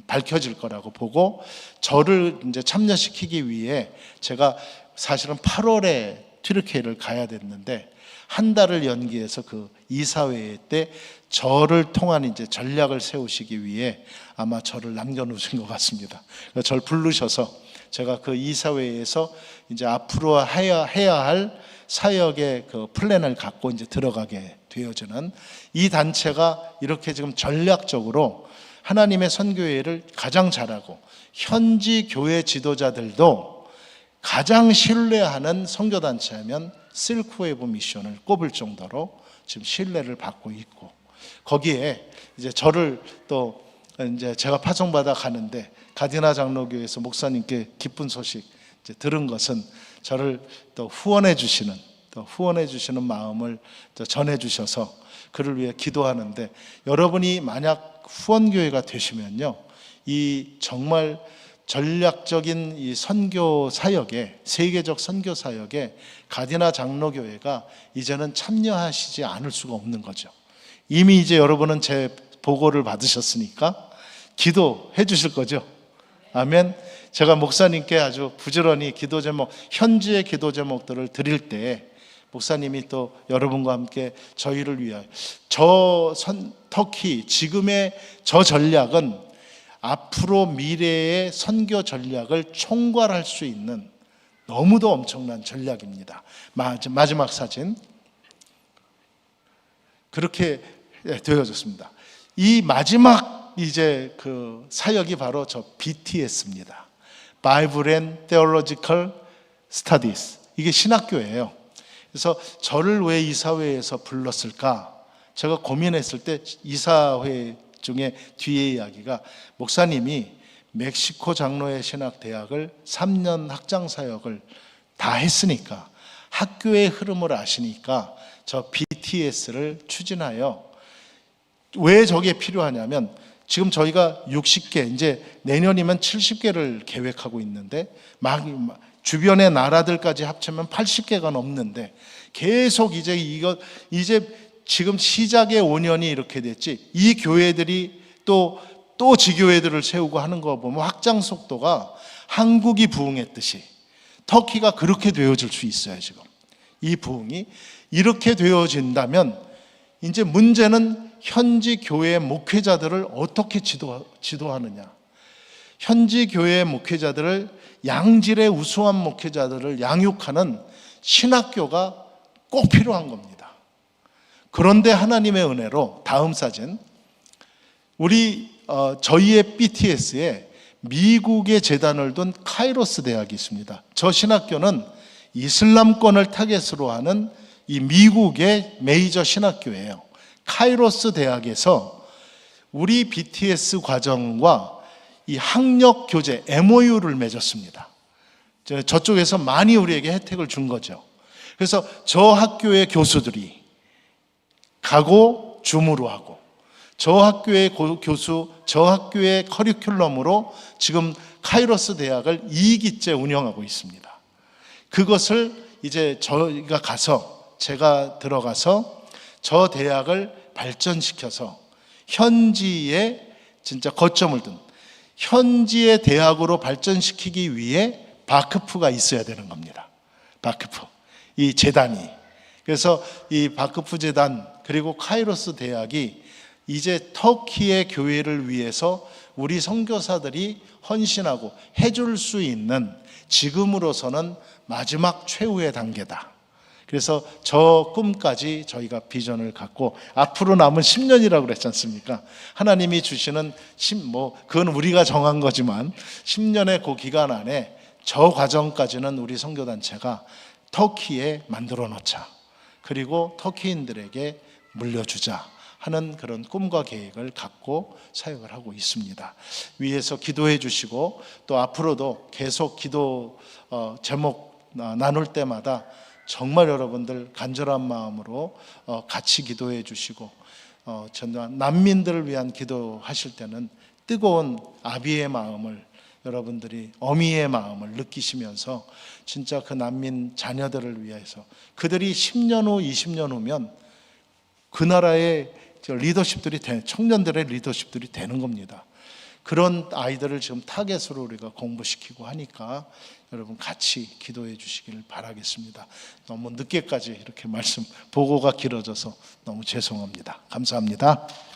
밝혀질 거라고 보고, 저를 이제 참여시키기 위해 제가 사실은 8월에 튀르키예를 가야 됐는데 한 달을 연기해서 그 이사회 때 저를 통한 이제 전략을 세우시기 위해 아마 저를 남겨놓으신 것 같습니다. 저를 부르셔서 제가 그 이사회에서 이제 앞으로 해야 할 사역의 그 플랜을 갖고 이제 들어가게 되어지는, 이 단체가 이렇게 지금 전략적으로 하나님의 선교회를 가장 잘하고, 현지 교회 지도자들도 가장 신뢰하는 선교단체하면 실크웨이브 미션을 꼽을 정도로 지금 신뢰를 받고 있고, 거기에 이제 저를 또 이제 제가 파송받아 가는데 가디나 장로교에서 목사님께 기쁜 소식 이제 들은 것은 저를 또 후원해 주시는 마음을 또 전해 주셔서 그를 위해 기도하는데, 여러분이 만약 후원교회가 되시면요, 이 정말 전략적인 이 선교 사역에, 세계적 선교 사역에 가디나 장로교회가 이제는 참여하시지 않을 수가 없는 거죠. 이미 이제 여러분은 제 보고를 받으셨으니까 기도해 주실 거죠. 아멘. 제가 목사님께 아주 부지런히 기도 제목, 현지의 기도 제목들을 드릴 때 목사님이 또 여러분과 함께 저희를 위하여, 터키 지금의 저 전략은 앞으로 미래의 선교 전략을 총괄할 수 있는 너무도 엄청난 전략입니다. 마지막 사진 그렇게 되어졌습니다. 이 마지막 이제 그 사역이 바로 저 BTS입니다. Bible and Theological Studies. 이게 신학교예요. 그래서 저를 왜 이사회에서 불렀을까? 제가 고민했을 때 이사회 중에 뒤에 이야기가, 목사님이 멕시코 장로의 신학대학을 3년 학장 사역을 다 했으니까, 학교의 흐름을 아시니까 저 BTS를 추진하여, 왜 저게 필요하냐면 지금 저희가 60개, 이제 내년이면 70개를 계획하고 있는데 막 주변의 나라들까지 합치면 80개가 넘는데, 계속 이제 지금 시작의 5년이 이렇게 됐지, 이 교회들이 또 지교회들을 세우고 하는 거 보면 확장 속도가 한국이 부흥했듯이 터키가 그렇게 되어질 수 있어요. 지금 이 부흥이 이렇게 되어진다면 이제 문제는 현지 교회 목회자들을 어떻게 지도하느냐, 현지 교회 목회자들을, 양질의 우수한 목회자들을 양육하는 신학교가 꼭 필요한 겁니다. 그런데 하나님의 은혜로, 다음 사진, 저희의 BTS에 미국의 재단을 둔 카이로스 대학이 있습니다. 저 신학교는 이슬람권을 타겟으로 하는 이 미국의 메이저 신학교예요. 카이로스 대학에서 우리 BTS 과정과 이 학력 교제 MOU를 맺었습니다. 저쪽에서 많이 우리에게 혜택을 준 거죠. 그래서 저 학교의 교수들이 가고 줌으로 하고, 저 학교의 교수, 저 학교의 커리큘럼으로 지금 카이로스 대학을 2기째 운영하고 있습니다. 그것을 이제 제가 들어가서 저 대학을 발전시켜서 현지에 진짜 거점을 둔, 현지의 대학으로 발전시키기 위해 바크프가 있어야 되는 겁니다. 바크프, 이 재단이. 그래서 이 바크프 재단 그리고 카이로스 대학이 이제 터키의 교회를 위해서 우리 선교사들이 헌신하고 해줄 수 있는, 지금으로서는 마지막 최후의 단계다. 그래서 저 꿈까지 저희가 비전을 갖고, 앞으로 남은 10년이라고 그랬지 않습니까? 하나님이 주시는 그건 우리가 정한 거지만 10년의 그 기간 안에 저 과정까지는 우리 선교단체가 터키에 만들어 놓자, 그리고 터키인들에게 물려주자 하는 그런 꿈과 계획을 갖고 사역을 하고 있습니다. 위에서 기도해 주시고, 또 앞으로도 계속 기도 제목 나눌 때마다 정말 여러분들 간절한 마음으로 같이 기도해 주시고, 난민들을 위한 기도하실 때는 뜨거운 아비의 마음을, 여러분들이 어미의 마음을 느끼시면서 진짜 그 난민 자녀들을 위해서, 그들이 10년 후 20년 후면 그 나라의 리더십들이, 청년들의 리더십들이 되는 겁니다. 그런 아이들을 지금 타겟으로 우리가 공부시키고 하니까 여러분 같이 기도해 주시기를 바라겠습니다. 너무 늦게까지 이렇게 보고가 길어져서 너무 죄송합니다. 감사합니다.